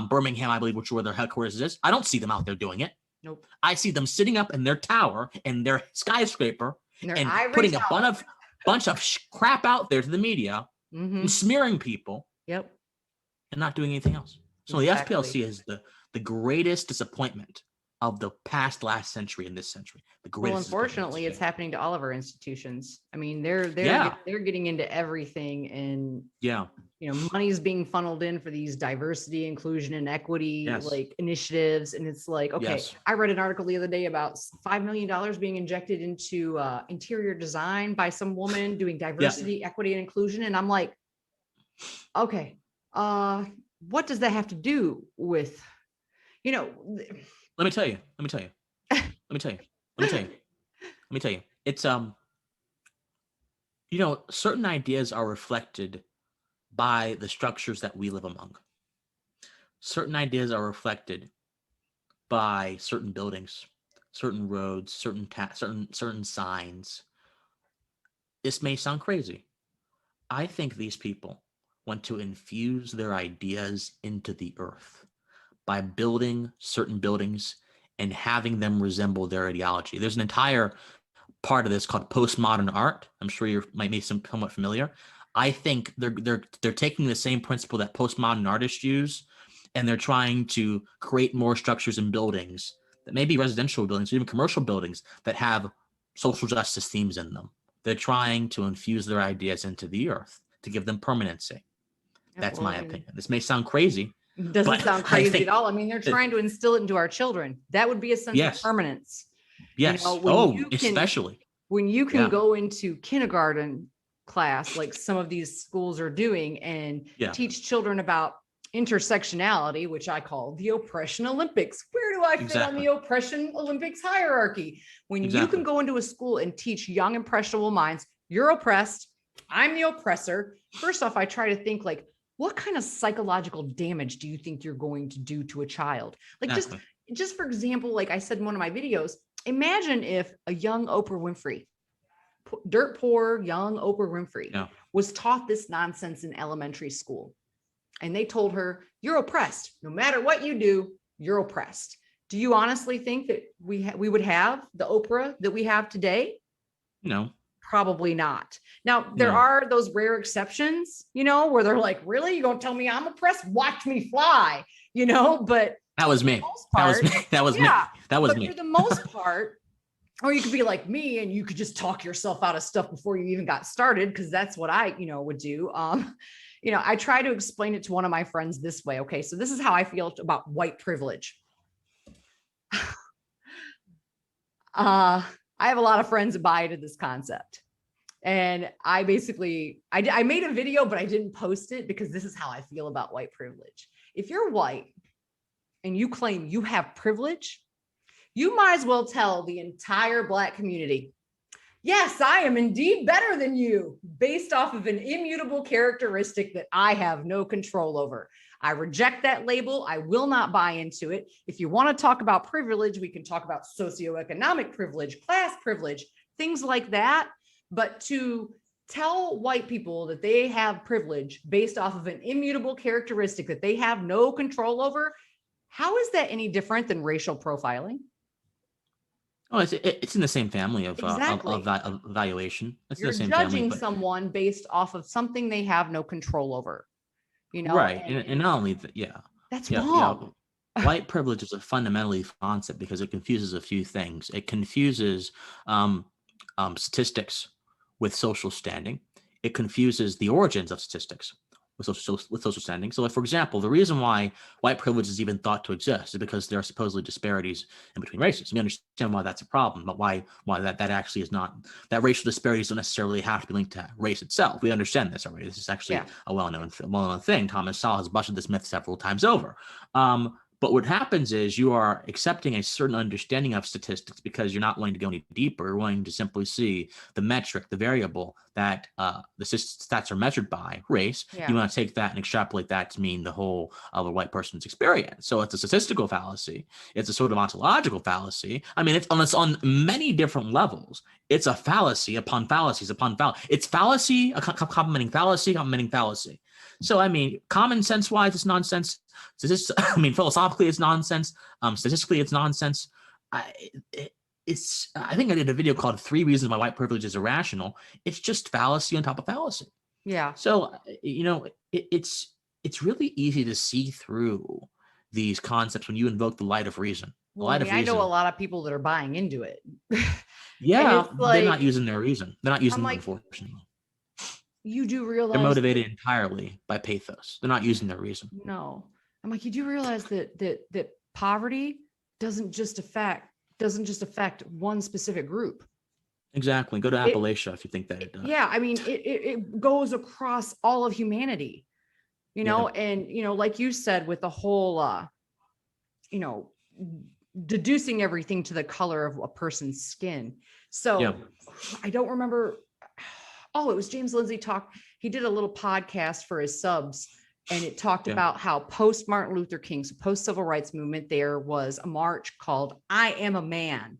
Birmingham, I believe, which is where their headquarters is. I don't see them out there doing it. Nope. I see them sitting up in their tower and their skyscraper and putting a bunch of crap out there to the media and smearing people. Yep. And not doing anything else. So exactly. The SPLC is the greatest disappointment of the last century and this century. Well, unfortunately, it's happening to all of our institutions. I mean, they're getting into everything, and money is being funneled in for these diversity, inclusion, and equity like initiatives. And it's like, okay, I read an article the other day about $5 million being injected into interior design by some woman doing diversity, equity, and inclusion. And I'm like, okay, what does that have to do with, Let me tell you. It's certain ideas are reflected by the structures that we live among. Certain ideas are reflected by certain buildings, certain roads, certain signs. This may sound crazy. I think these people want to infuse their ideas into the earth by building certain buildings and having them resemble their ideology. There's an entire part of this called postmodern art. I'm sure you might be somewhat familiar. I think they're taking the same principle that postmodern artists use, and they're trying to create more structures and buildings that may be residential buildings or even commercial buildings that have social justice themes in them. They're trying to infuse their ideas into the earth to give them permanency. That's my opinion. This may sound crazy. It doesn't sound crazy at all. I mean, they're trying to instill it into our children. That would be a sense of permanence. Yes. Especially. When you can go into kindergarten class, like some of these schools are doing, and teach children about intersectionality, which I call the oppression Olympics. Where do I fit on the oppression Olympics hierarchy? When you can go into a school and teach young, impressionable minds, you're oppressed, I'm the oppressor. First off, I try to think like, what kind of psychological damage do you think you're going to do to a child? Like just for example, like I said in one of my videos, imagine if a young Oprah Winfrey, dirt poor young Oprah Winfrey was taught this nonsense in elementary school. And they told her, you're oppressed. No matter what you do, you're oppressed. Do you honestly think that we would have the Oprah that we have today? No. Probably not. Now, there are those rare exceptions, where they're like, really? You gonna tell me I'm oppressed? Watch me fly, but that was me. That was me. For the most part, or you could be like me and you could just talk yourself out of stuff before you even got started, because that's what I, would do. I try to explain it to one of my friends this way. Okay, so this is how I feel about white privilege. I have a lot of friends that buy into this concept. And I basically, I made a video, but I didn't post it because this is how I feel about white privilege. If you're white and you claim you have privilege, you might as well tell the entire Black community, yes, I am indeed better than you, based off of an immutable characteristic that I have no control over. I reject that label. I will not buy into it. If you want to talk about privilege, we can talk about socioeconomic privilege, class privilege, things like that. But to tell white people that they have privilege based off of an immutable characteristic that they have no control over, how is that any different than racial profiling? Oh, it's in the same family of Exactly. evaluation. It's in You're the same family, judging but someone based off of something they have no control over, right, and not only that, that's yeah. wrong. White privilege is a fundamentally concept because it confuses a few things. It confuses statistics with social standing. It confuses the origins of statistics with social standing. So, like, for example, the reason why white privilege is even thought to exist is because there are supposedly disparities in between races. We understand why that's a problem, but why that actually is not, that racial disparities don't necessarily have to be linked to race itself. We understand this already. This is actually a well-known thing. Thomas Sowell has busted this myth several times over. But what happens is you are accepting a certain understanding of statistics because you're not willing to go any deeper. You're willing to simply see the metric, the variable that the stats are measured by, race. Yeah. You want to take that and extrapolate that to mean the whole of a white person's experience. So it's a statistical fallacy. It's a sort of ontological fallacy. I mean, it's on many different levels. It's a fallacy upon fallacies upon fallacy. It's fallacy, complementing fallacy, complementing fallacy. So, I mean, common sense wise, it's nonsense. Philosophically, it's nonsense. Statistically, it's nonsense. I think I did a video called 3 Reasons Why White Privilege is Irrational. It's just fallacy on top of fallacy. Yeah. So, it's really easy to see through these concepts when you invoke the light of reason. I know a lot of people that are buying into it. Yeah, they're not using their reason. They're not using it, unfortunately. You do realize they're motivated entirely by pathos. They're not using their reason. No. I'm like, you do realize that poverty doesn't just affect one specific group. Exactly. Go to Appalachia if you think that it does. Yeah, I mean, it goes across all of humanity, and like you said, with the whole deducing everything to the color of a person's skin. So I don't remember. Oh, it was James Lindsay he did a little podcast for his subs, and it talked about how post Martin Luther King, so post civil rights movement, there was a march called I Am a Man.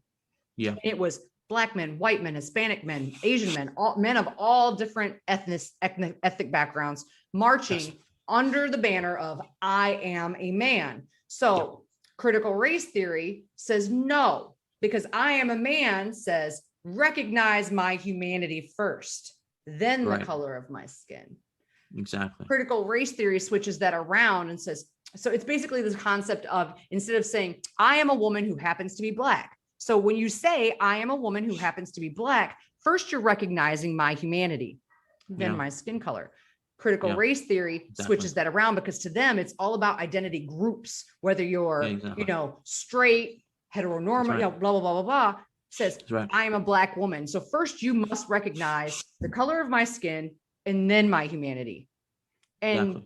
Yeah. And it was Black men, white men, Hispanic men, Asian men, all men of all different ethnic backgrounds marching under the banner of I am a man. So critical race theory says no, because I am a man says recognize my humanity first, then the color of my skin. Exactly. Critical race theory switches that around and says, so it's basically this concept of, instead of saying, I am a woman who happens to be Black. So when you say, I am a woman who happens to be Black, first you're recognizing my humanity, then my skin color. Critical race theory switches that around, because to them, it's all about identity groups, whether you're, straight, heteronormative, blah, blah, blah, blah, blah. Says, I am a Black woman. So first you must recognize the color of my skin and then my humanity. And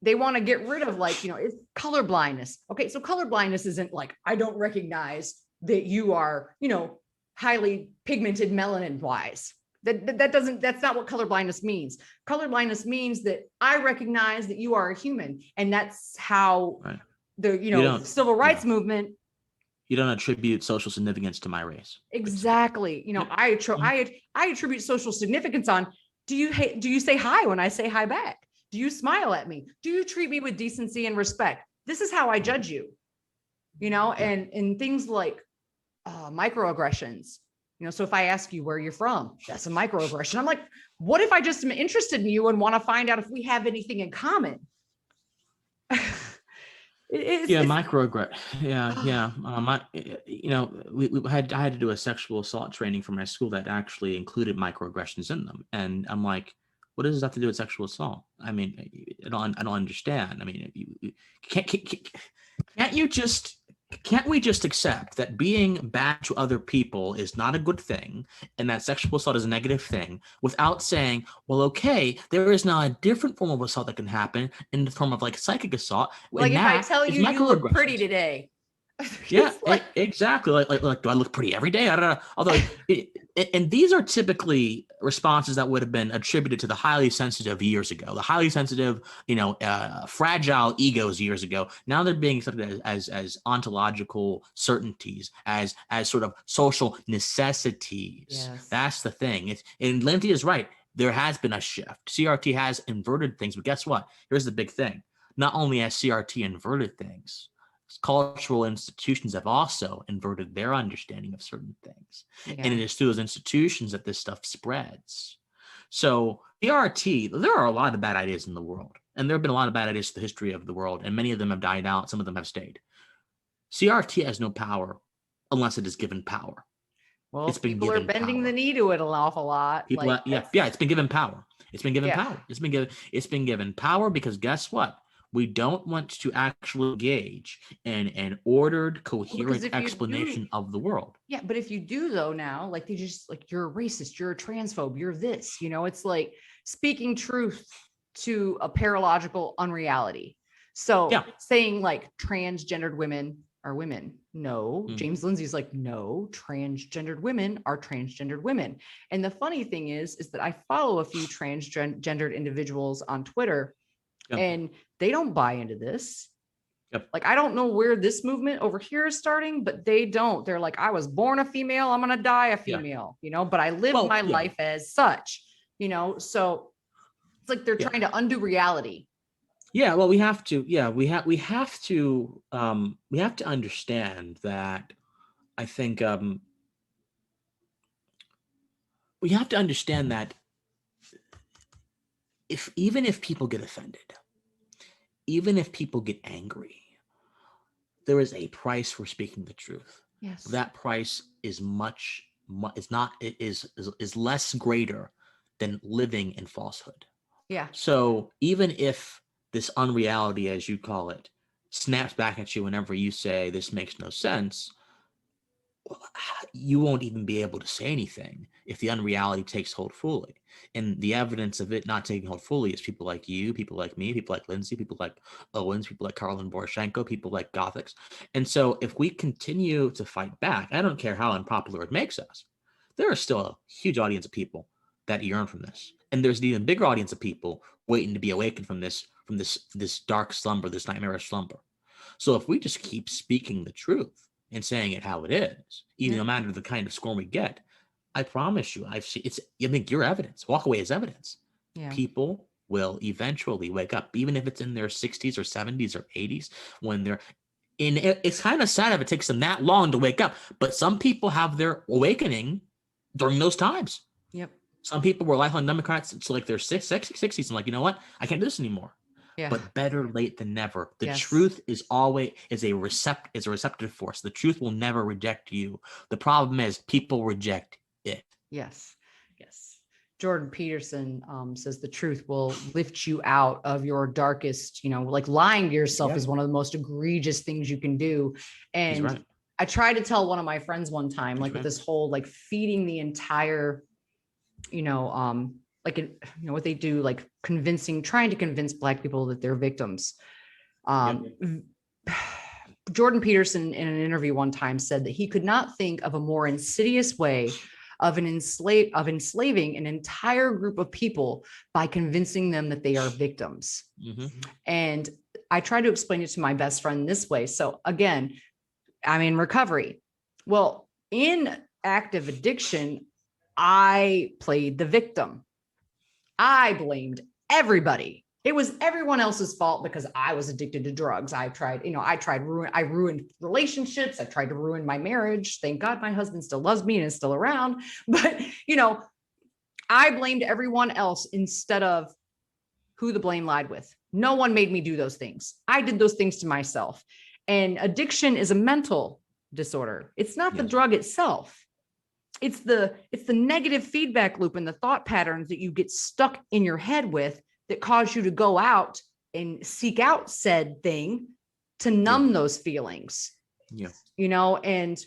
they want to get rid of it's color blindness. Okay. So color blindness isn't like, I don't recognize that you are, highly pigmented melanin wise. That's not what color blindness means. Color blindness means that I recognize that you are a human. And that's how the, civil rights movement. You don't attribute social significance to my race. Exactly. I attribute social significance on, do you say hi when I say hi back? Do you smile at me? Do you treat me with decency and respect? This is how I judge you, and things like microaggressions, so if I ask you where you're from, that's a microaggression. I'm like, what if I just am interested in you and want to find out if we have anything in common? Microaggression. I had to do a sexual assault training for my school that actually included microaggressions in them, and I'm like, what does this have to do with sexual assault? I mean, I don't understand. I mean, can't we just accept that being bad to other people is not a good thing, and that sexual assault is a negative thing, without saying, well, okay, there is now a different form of assault that can happen in the form of psychic assault. Like if I tell you you look pretty today. Yeah, exactly. Like, do I look pretty every day? I don't know. Although, and these are typically responses that would have been attributed to the highly sensitive years ago, the highly sensitive, fragile egos years ago. Now they're being accepted as ontological certainties, as sort of social necessities. Yes. That's the thing. And Lindsay is right. There has been a shift. CRT has inverted things, but guess what? Here's the big thing. Not only has CRT inverted things, cultural institutions have also inverted their understanding of certain things. Yeah. And it is through those institutions that this stuff spreads. So CRT, there are a lot of bad ideas in the world. And there have been a lot of bad ideas in the history of the world. And many of them have died out. Some of them have stayed. CRT has no power unless it is given power. Well, it's been people are bending power. The knee to it an awful lot. People, it's been given power. It's been given power. It's been given power because guess what? We don't want to actually engage in an ordered, coherent explanation of the world. Yeah, but if you do, though, now, like they just like, you're a racist, you're a transphobe, you're this, it's like speaking truth to a paralogical unreality. So saying like transgendered women are women. No, James Lindsay's like, no, transgendered women are transgendered women. And the funny thing is that I follow a few transgendered individuals on Twitter. Yep. And they don't buy into this. Yep. Like, I don't know where this movement over here is starting, but they don't. They're like, I was born a female, I'm going to die a female, but I live my life as such, so it's like they're trying to undo reality. Yeah. Well, we have to understand that. I think we have to understand that even if people get offended, even if people get angry, there is a price for speaking the truth. Yes. That price is less greater than living in falsehood. Yeah. So even if this unreality, as you call it, snaps back at you whenever you say this makes no sense, you won't even be able to say anything if the unreality takes hold fully. And the evidence of it not taking hold fully is people like you, people like me, people like Lindsay, people like Owens, people like Karlin Poroshenko, people like Gothics. And so if we continue to fight back, I don't care how unpopular it makes us, there is still a huge audience of people that yearn from this. And there's an even bigger audience of people waiting to be awakened from this dark slumber, this nightmarish slumber. So if we just keep speaking the truth and saying it how it is, even no matter the kind of scorn we get, I promise you, I think your evidence. Walk away as evidence. Yeah. People will eventually wake up, even if it's in their 60s or 70s or 80s, when they're in. It's kind of sad if it takes them that long to wake up, but some people have their awakening during those times. Yep. Some people were lifelong Democrats until like their 60s and like, you know what? I can't do this anymore. Yeah. But better late than never. The truth is always a receptive force. The truth will never reject you. The problem is people reject it. Yes. Jordan Peterson says the truth will lift you out of your darkest, like lying to yourself is one of the most egregious things you can do. And right. I tried to tell one of my friends one time, like with this whole, like feeding the entire, what they do, like trying to convince Black people that they're victims. Jordan Peterson in an interview one time said that he could not think of a more insidious way of enslaving an entire group of people by convincing them that they are victims. Mm-hmm. And I tried to explain it to my best friend this way. So again, I'm in recovery. Well, in active addiction, I played the victim. I blamed everybody. It was everyone else's fault because I was addicted to drugs. I ruined relationships. I tried to ruin my marriage. Thank God my husband still loves me and is still around. But, I blamed everyone else instead of who the blame lied with. No one made me do those things. I did those things to myself. And addiction is a mental disorder. It's not the drug itself. It's the negative feedback loop and the thought patterns that you get stuck in your head with that cause you to go out and seek out said thing to numb those feelings. Yeah. And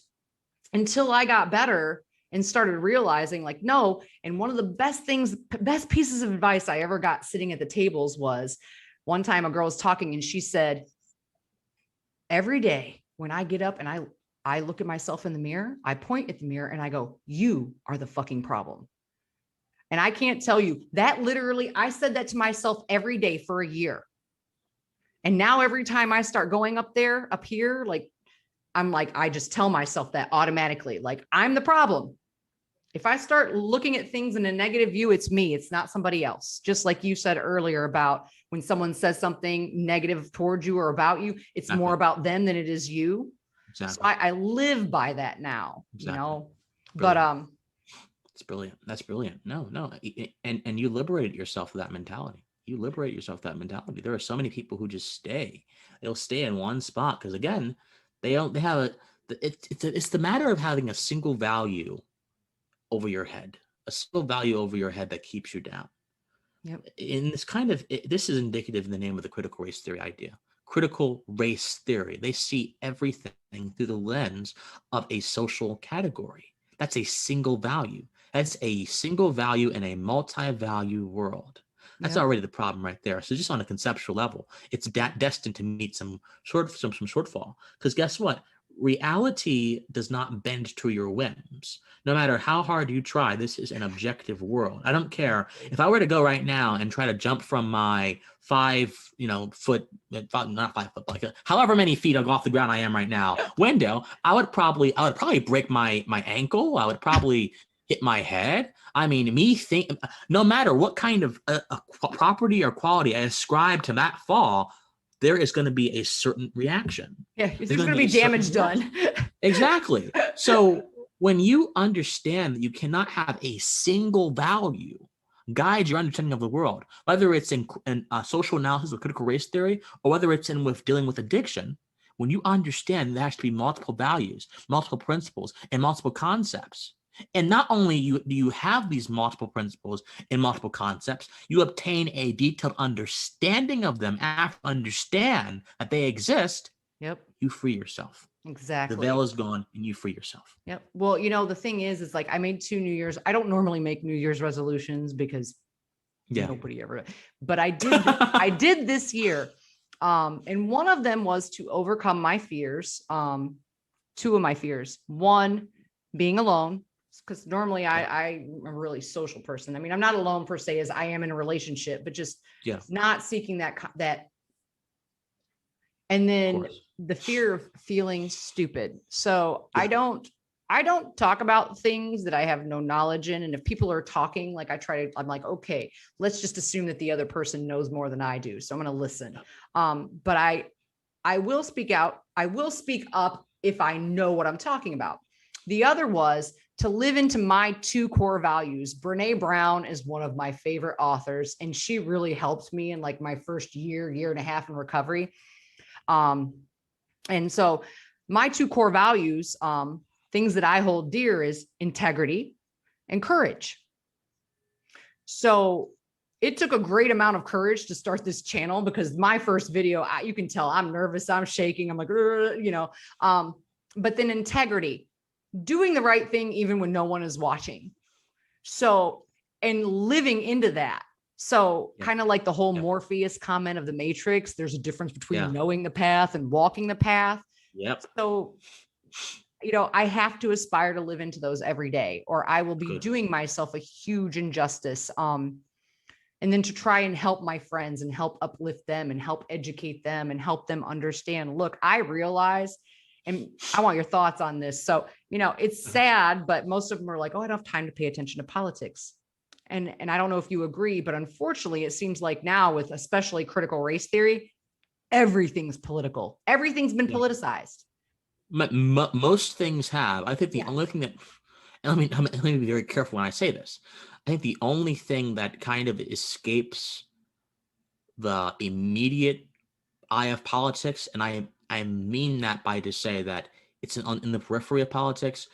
until I got better and started realizing like, no. And one of the best pieces of advice I ever got sitting at the tables was one time a girl was talking and she said, every day when I get up and I look at myself in the mirror, I point at the mirror and I go, you are the fucking problem. And I can't tell you that literally, I said that to myself every day for a year. And now every time I start going up here, like, I'm like, I just tell myself that automatically, like, I'm the problem. If I start looking at things in a negative view, it's me, it's not somebody else. Just like you said earlier about when someone says something negative towards you or about you, it's Exactly. more about them than it is you. Exactly. So I live by that now, Exactly. you know, Brilliant. but it's brilliant. That's brilliant. No. And you liberated yourself of that mentality. You liberate yourself of that mentality. There are so many people who just stay. They'll stay in one spot because, again, they have it's the matter of having a single value over your head, a single value over your head that keeps you down. Yep. In this this is indicative in the name of the critical race theory idea. Critical race theory. They see everything through the lens of a social category. That's a single value. That's a single value in a multi-value world. That's already the problem right there. So just on a conceptual level, it's destined to meet some shortfall. Because guess what? Reality does not bend to your whims. No matter how hard you try, this is an objective world. I don't care if I were to go right now and try to jump from my 5 foot, not 5 foot, like however many feet off the ground I am right now, window, I would probably break my ankle. I would probably hit my head. I mean, no matter what kind of property or quality I ascribe to that fall, there is going to be a certain reaction. Yeah, there's going to be damage done. Exactly. So when you understand that you cannot have a single value guide your understanding of the world, whether it's in social analysis or critical race theory, or whether it's in with dealing with addiction, when you understand there has to be multiple values, multiple principles, and multiple concepts, and not only do you have these multiple principles and multiple concepts, you obtain a detailed understanding of them after you understand that they exist. Yep. You free yourself. Exactly. The veil is gone and you free yourself. Yep. Well, the thing is like I made 2 New Year's. I don't normally make New Year's resolutions because nobody ever, but I did. I did this year. And one of them was to overcome my fears. 2 of my fears. One, being alone. Because normally I'm a really social person. I mean, I'm not alone per se as I am in a relationship, but just not seeking that. And then the fear of feeling stupid. So I don't talk about things that I have no knowledge in. And if people are talking, like I'm like, okay, let's just assume that the other person knows more than I do. So I'm going to listen. But I will speak out. I will speak up if I know what I'm talking about. The other was to live into my 2 core values. Brene Brown is one of my favorite authors, and she really helped me in like my first year and a half in recovery. And so my 2 core values, things that I hold dear is integrity and courage. So it took a great amount of courage to start this channel because my first video, you can tell I'm nervous, I'm shaking. I'm like, but then integrity, doing the right thing even when no one is watching. So, and living into that. So kind of like the whole Morpheus comment of the Matrix, there's a difference between knowing the path and walking the path. Yep. So, I have to aspire to live into those every day, or I will be doing myself a huge injustice. And then to try and help my friends and help uplift them and help educate them and help them understand, look, I realize, and I want your thoughts on this. So, it's sad, but most of them are like, oh, I don't have time to pay attention to politics. And I don't know if you agree, but unfortunately, it seems like now with especially critical race theory, everything's political. Everything's been politicized. Most things have. I think the only thing that, and let me be very careful when I say this. I think the only thing that kind of escapes the immediate eye of politics, and I mean that by to say that it's in the periphery of politics,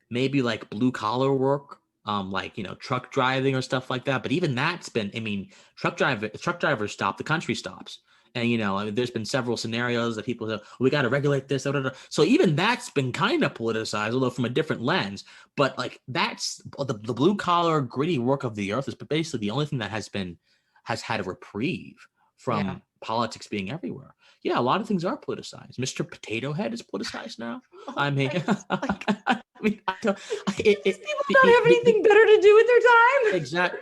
maybe like blue collar work, like truck driving or stuff like that. But even that's been, truck drivers stop, the country stops. And there's been several scenarios that people say, we got to regulate this. Blah, blah, blah. So even that's been kind of politicized, although from a different lens. But like that's the blue collar gritty work of the earth is basically the only thing that has had a reprieve from politics being everywhere. Yeah, a lot of things are politicized. Mr. Potato Head is politicized now. I mean, I don't, These people don't have anything better to do with their time.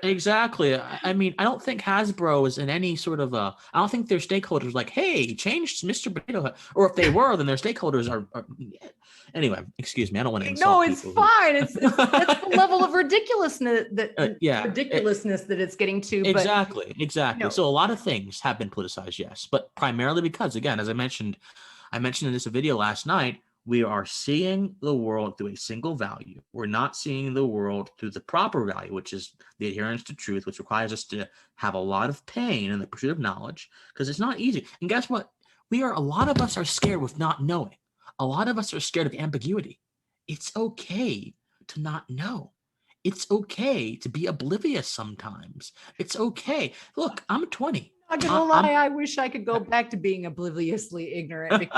Exactly. I mean, I don't think Hasbro is in any sort of I don't think their stakeholders like, hey, change Mr. Potato Head. Or if they were, then their stakeholders are anyway, excuse me. I don't want to insult No, it's fine. It's the level of ridiculousness that it's getting to. Exactly. No. So a lot of things have been politicized, yes, but primarily because, again, as I mentioned in this video last night, we are seeing the world through a single value. We're not seeing the world through the proper value, which is the adherence to truth, which requires us to have a lot of pain in the pursuit of knowledge, because it's not easy. And guess what? A lot of us are scared with not knowing. A lot of us are scared of ambiguity. It's okay to not know. It's okay to be oblivious sometimes. It's okay. Look, I'm 20. I'm not gonna lie, I wish I could go back to being obliviously ignorant.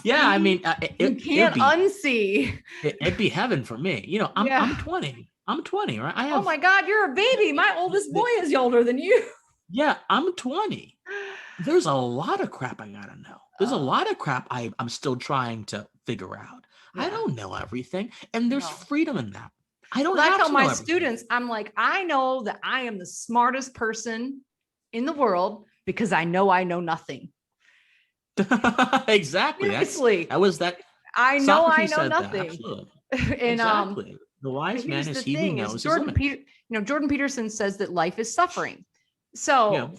Yeah, I mean, you can't unsee. It'd be heaven for me. I'm 20. I'm 20, right? Oh my God, you're a baby. My oldest boy is older than you. Yeah, I'm 20. There's a lot of crap I gotta know. There's a lot of crap I'm still trying to figure out. Yeah. I don't know everything, and there's freedom in that. I don't have to know everything. I tell my students, I'm like, I know that I am the smartest person in the world because I know nothing. Exactly. Seriously. I know I know nothing. Absolutely. And exactly. The wise man is he who knows his limits. Jordan Peterson says that life is suffering. So,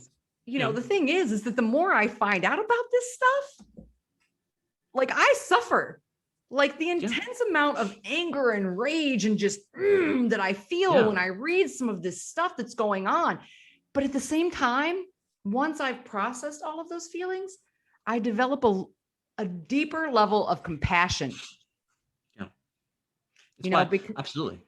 the thing is that the more I find out about this stuff, like I suffer. Like the intense amount of anger and rage and just that I feel when I read some of this stuff that's going on. But at the same time, once I've processed all of those feelings, I develop a deeper level of compassion. Yeah. Absolutely.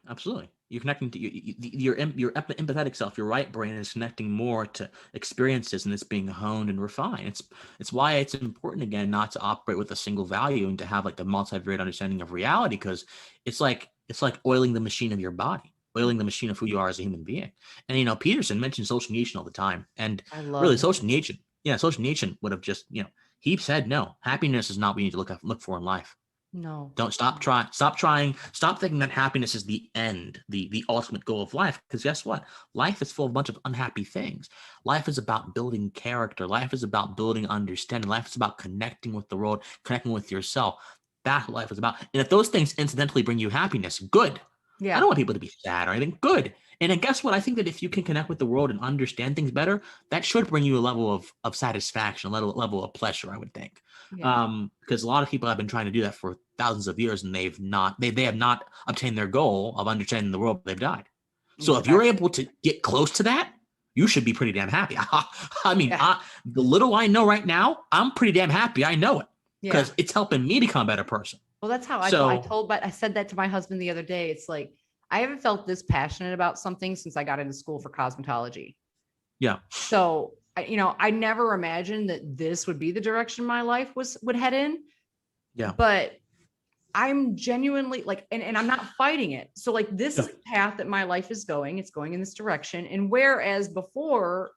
You're connecting to your empathetic self. Your right brain is connecting more to experiences, and it's being honed and refined. It's why it's important, again, not to operate with a single value and to have like a multivariate understanding of reality, because it's like oiling the machine of your body, oiling the machine of who you are as a human being. And Peterson mentions Solzhenitsyn all the time, and really Solzhenitsyn would have just he said no. Happiness is not what you need to look for in life. No. Don't stop trying. Stop trying. Stop thinking that happiness is the end, the ultimate goal of life. Because guess what? Life is full of a bunch of unhappy things. Life is about building character. Life is about building understanding. Life is about connecting with the world, connecting with yourself. That's what life is about. And if those things incidentally bring you happiness, good. Yeah. I don't want people to be sad or anything. Good. And then guess what? I think that if you can connect with the world and understand things better, that should bring you a level of satisfaction, a level of pleasure, I would think. Yeah. Because a lot of people have been trying to do that for thousands of years, and they have not obtained their goal of understanding the world. They've died. So if you're able to get close to that, you should be pretty damn happy. I mean, the little I know right now, I'm pretty damn happy. I know it because it's helping me become a better person. Well, that's how I said that to my husband the other day. It's like, I haven't felt this passionate about something since I got into school for cosmetology. Yeah. So, I never imagined that this would be the direction my life would head in. Yeah. But I'm genuinely and I'm not fighting it. So this is the path that my life is going. It's going in this direction. And whereas before,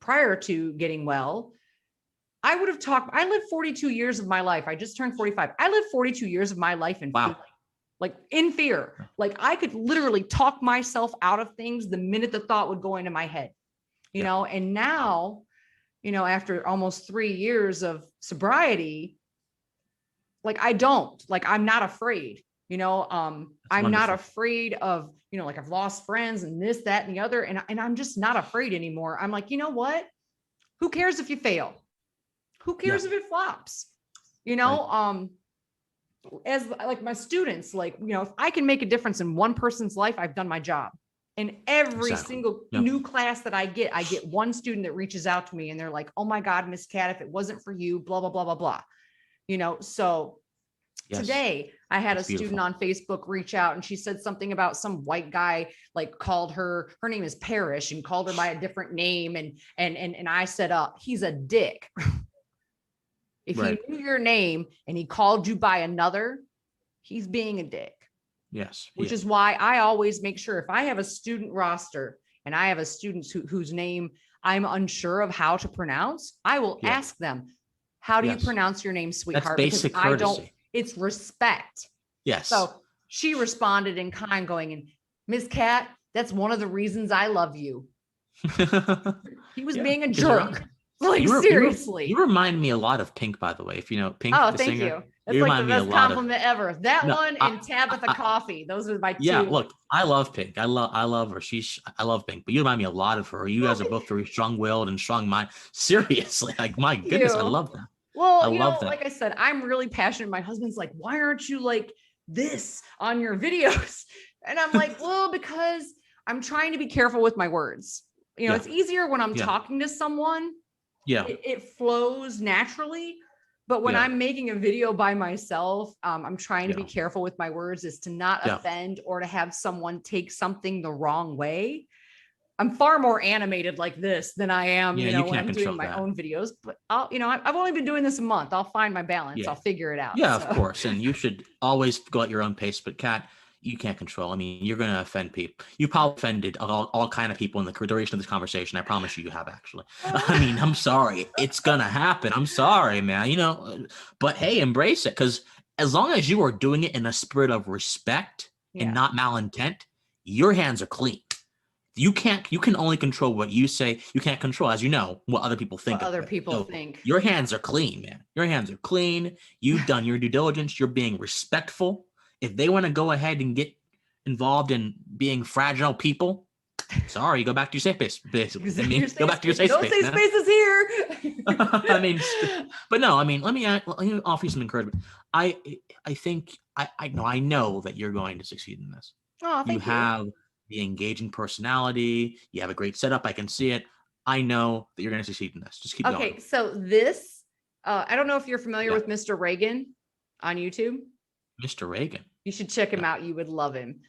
prior to getting well, I would have I lived 42 years of my life. I just turned 45. I lived 42 years of my life in fear. In fear. I could literally talk myself out of things the minute the thought would go into my head, and now, after almost 3 years of sobriety, I'm not afraid, I'm not afraid of, I've lost friends and this, that, and the other. And I'm just not afraid anymore. I'm like, you know what? Who cares if you fail? Who cares if it flops? As my students, if I can make a difference in one person's life, I've done my job. And every single new class that I get one student that reaches out to me and they're like, oh my God, Miss Cat, if it wasn't for you, blah, blah, blah, blah, blah. So today I had a student on Facebook reach out, and she said something about some white guy, called her name is Parrish, and called her by a different name. And I said, he's a dick. If he knew your name and he called you by another, he's being a dick. Yes. Which is why I always make sure, if I have a student roster and I have a student whose name I'm unsure of how to pronounce, I will ask them, How do you Yes. pronounce your name, sweetheart? That's basic Because I don't, courtesy. it's respect. Yes. So she responded in kind, going, and Ms. Cat, that's one of the reasons I love you. He was being a jerk. Like, seriously. You remind me a lot of Pink, by the way. If you know Pink, Oh, the thank singer, you. That's like the best compliment ever. That No, one and Tabitha Coffee. Those are my two. Yeah, look, I love Pink. I love her. I love Pink, but you remind me a lot of her. You guys are both very strong-willed and strong-minded. Seriously, like, my goodness, I love that. Well, I love that. like I said, I'm really passionate. My husband's like, why aren't you like this on your videos? And I'm like, well, because I'm trying to be careful with my words. It's easier when I'm talking to someone. Yeah. It flows naturally. But when I'm making a video by myself, I'm trying to be careful with my words, is to not offend or to have someone take something the wrong way. I'm far more animated like this than I am, when I'm doing my own videos. But I've only been doing this a month. I'll find my balance. I'll figure it out. Yeah, of course. And you should always go at your own pace. But Kat, you can't control. I mean, you're going to offend people. You probably offended all kind of people in the duration of this conversation. I promise you have, actually. I mean, I'm sorry. It's going to happen. I'm sorry, man. But hey, embrace it. Because as long as you are doing it in a spirit of respect and not malintent, your hands are clean. You can only control what you say. You can't control, as you know, what other people think. Think. Your hands are clean, man. Your hands are clean. You've done your due diligence. You're being respectful. If they want to go ahead and get involved in being fragile people, sorry, go back to your safe space. Basically, go back to your safe space. No safe space is here. I mean, but no, I mean, let me offer you some encouragement. I think I know that you're going to succeed in this. Oh, thank you. You have the engaging personality. You have a great setup. I can see it. I know that you're going to succeed in this. Just keep going. Okay, so this, I don't know if you're familiar with Mr. Reagan on YouTube. Mr. Reagan. You should check him out. You would love him.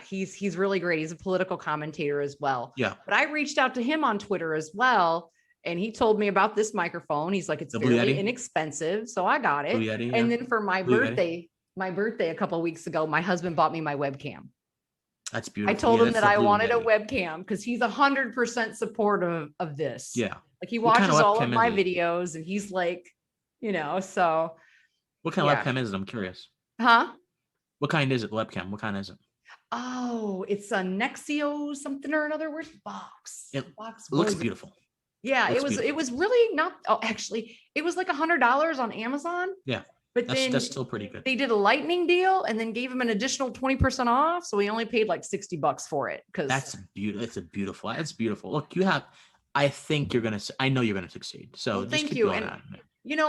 He's really great. He's a political commentator as well. Yeah. But I reached out to him on Twitter as well, and he told me about this microphone. He's like, it's fairly inexpensive, so I got it. Yeti, and then for my birthday a couple of weeks ago, my husband bought me my webcam. That's beautiful. I told him that I wanted a webcam because he's 100% supportive of this. Yeah. Like, he watches all of my videos, and he's like, so. What kind of webcam is it? I'm curious. Huh? What kind is it? Webcam. What kind is it? Oh, it's a Nexio something or another. Where's the box? It looks beautiful. Yeah, it was really not. Oh, actually, it was like $100 on Amazon. Yeah. But that's still pretty good. They did a lightning deal and then gave him an additional 20% off. So we only paid like $60 for it. That's beautiful. It's beautiful. Look, I think I know you're going to succeed. So just thank keep you. Going and on.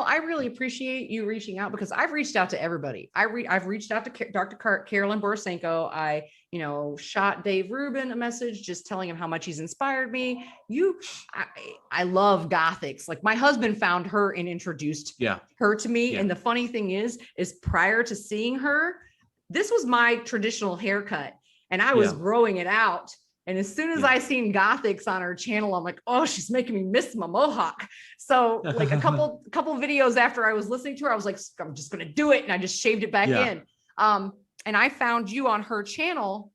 I really appreciate you reaching out, because I've reached out to everybody. I've reached out to Dr. Carolyn Borisenko. I shot Dave Rubin a message just telling him how much he's inspired me. I love Gothics. Like, my husband found her and introduced her to me. Yeah. And the funny thing is prior to seeing her, this was my traditional haircut, and I was growing it out. And as soon as I seen Gothics on her channel, I'm like, oh, she's making me miss my mohawk. So like a couple videos after I was listening to her, I was like, I'm just going to do it. And I just shaved it back in. And I found you on her channel.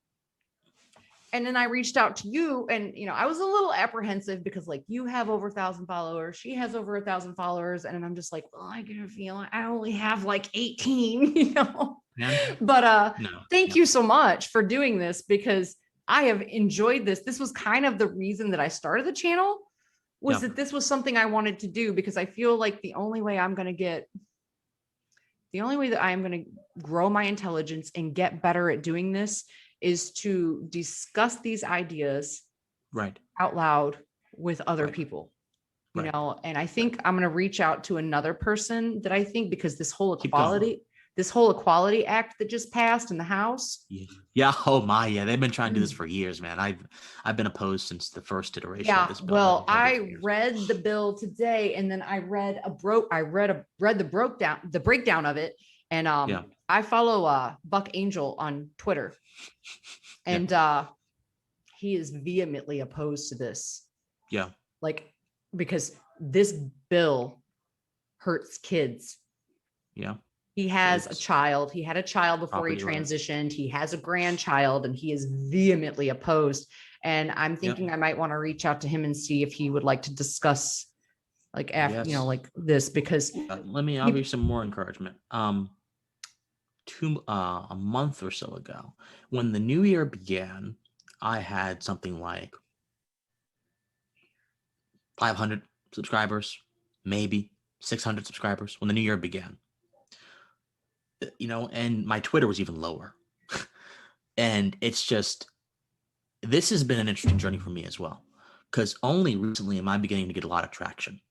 And then I reached out to you, and, I was a little apprehensive because, like, you have over 1,000 followers. She has over 1,000 followers. And I'm just like, well, I get a feeling I only have like 18, But thank you so much for doing this, because I have enjoyed this. This was kind of the reason that I started the channel, was that this was something I wanted to do, because I feel like the only way that I am going to grow my intelligence and get better at doing this is to discuss these ideas out loud with other people, and I think I'm going to reach out to another person that I think, because this whole Equality Act that just passed in the House. Yeah. Oh my. Yeah. They've been trying to do this for years, man. I've been opposed since the first iteration of this bill. Well, I read the bill today, and then I read the breakdown of it. And I follow Buck Angel on Twitter, and he is vehemently opposed to this. Yeah. Like, because this bill hurts kids. Yeah. He has a child. He had a child before he transitioned. He has a grandchild, and he is vehemently opposed. And I'm thinking I might want to reach out to him and see if he would like to discuss like after, like this, because I'll give you some more encouragement. A month or so ago, when the new year began, I had something like 500 subscribers, maybe 600 subscribers when the new year began. And my Twitter was even lower. And it's just, this has been an interesting journey for me as well, because only recently am I beginning to get a lot of traction.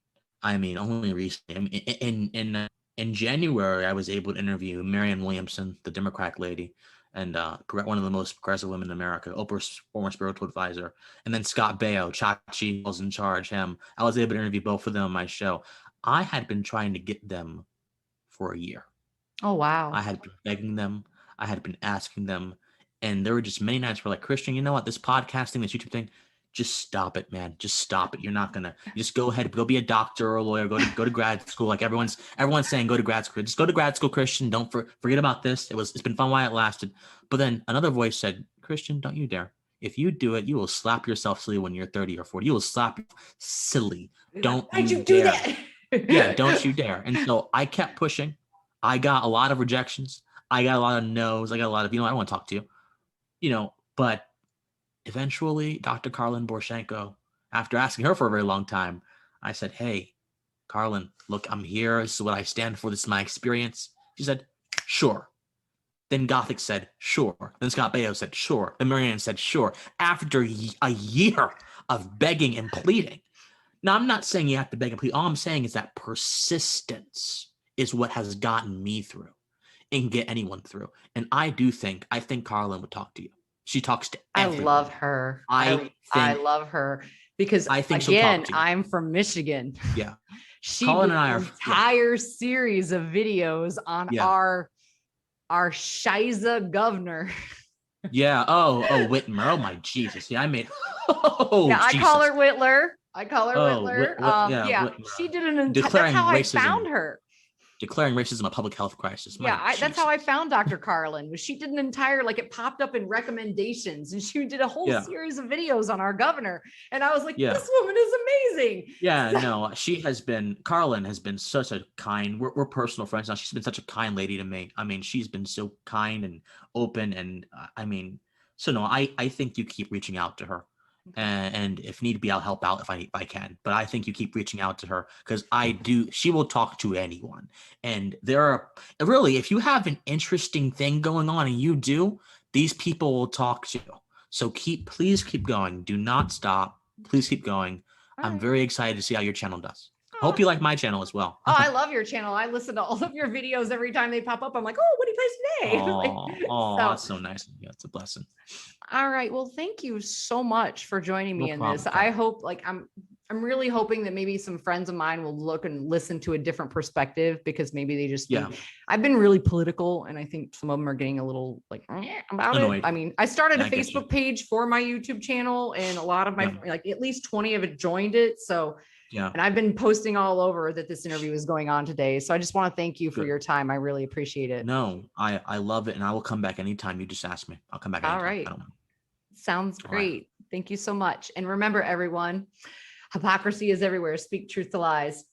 I mean, only recently. I mean, in January, I was able to interview Marianne Williamson, the Democratic lady, and one of the most progressive women in America, Oprah's former spiritual advisor, and then Scott Baio, Chachi was in charge. Him, I was able to interview both of them on my show. I had been trying to get them for a year. Oh, wow. I had been begging them. I had been asking them. And there were just many nights where, like, Christian, you know what? This podcasting, this YouTube thing, just stop it, man. Just stop it. You're not gonna. Just go ahead, go be a doctor or a lawyer. Go to grad school. Like everyone's saying, go to grad school. Just go to grad school, Christian. Don't forget about this. It's been fun while it lasted. But then another voice said, Christian, don't you dare. If you do it, you will slap yourself silly when you're 30 or 40. You will slap silly. Don't you do dare. that? Yeah, don't you dare. And so I kept pushing. I got a lot of rejections. I got a lot of no's. I got a lot of, I don't want to talk to you. But eventually, Dr. Carlin Borshenko, after asking her for a very long time, I said, hey, Carlin, look, I'm here. This is what I stand for. This is my experience. She said, sure. Then Gothic said, sure. Then Scott Baio said, sure. Then Marianne said, sure. After a year of begging and pleading. Now, I'm not saying you have to beg and plead. All I'm saying is that persistence is what has gotten me through and get anyone through. And I think Carlin would talk to you. She talks to everyone. I love her. I love her because, I think again, I'm from Michigan. Yeah. She did an entire series of videos on our Shiza governor. Yeah. Oh, Whitmer. Oh my Jesus. Yeah, I made. I call her Whitler. Whitmer. She did an entire. That's how I found her. Declaring racism a public health crisis. That's how I found Dr. Carlin. She did an entire, it popped up in recommendations, and she did a whole series of videos on our governor. And I was like, this woman is amazing. Yeah, no, Carlin has been such a kind, we're personal friends now. She's been such a kind lady to me. I mean, she's been so kind and open. And I think you keep reaching out to her. And if need be, I'll help out if I can. But I think you keep reaching out to her, because she will talk to anyone. And if you have an interesting thing going on, and you do, these people will talk to you. So please keep going. Do not stop. Please keep going. I'm very excited to see how your channel does. Hope you like my channel as well. I love your channel. I listen to all of your videos every time they pop up. I'm like, oh, what do you post today? That's so nice. Yeah, it's a blessing. All right. Well, thank you so much for joining me in this. I hope, I'm really hoping that maybe some friends of mine will look and listen to a different perspective, because maybe they just think I've been really political, and I think some of them are getting a little about annoyed. It. I mean, I started a Facebook page for my YouTube channel, and a lot of my at least 20 of it joined it. So and I've been posting all over that this interview is going on today. So I just want to thank you for your time. I really appreciate it. No, I love it. And I will come back anytime you just ask me. I'll come back. All right. Sounds great. Right. Thank you so much. And remember, everyone, hypocrisy is everywhere. Speak truth to lies.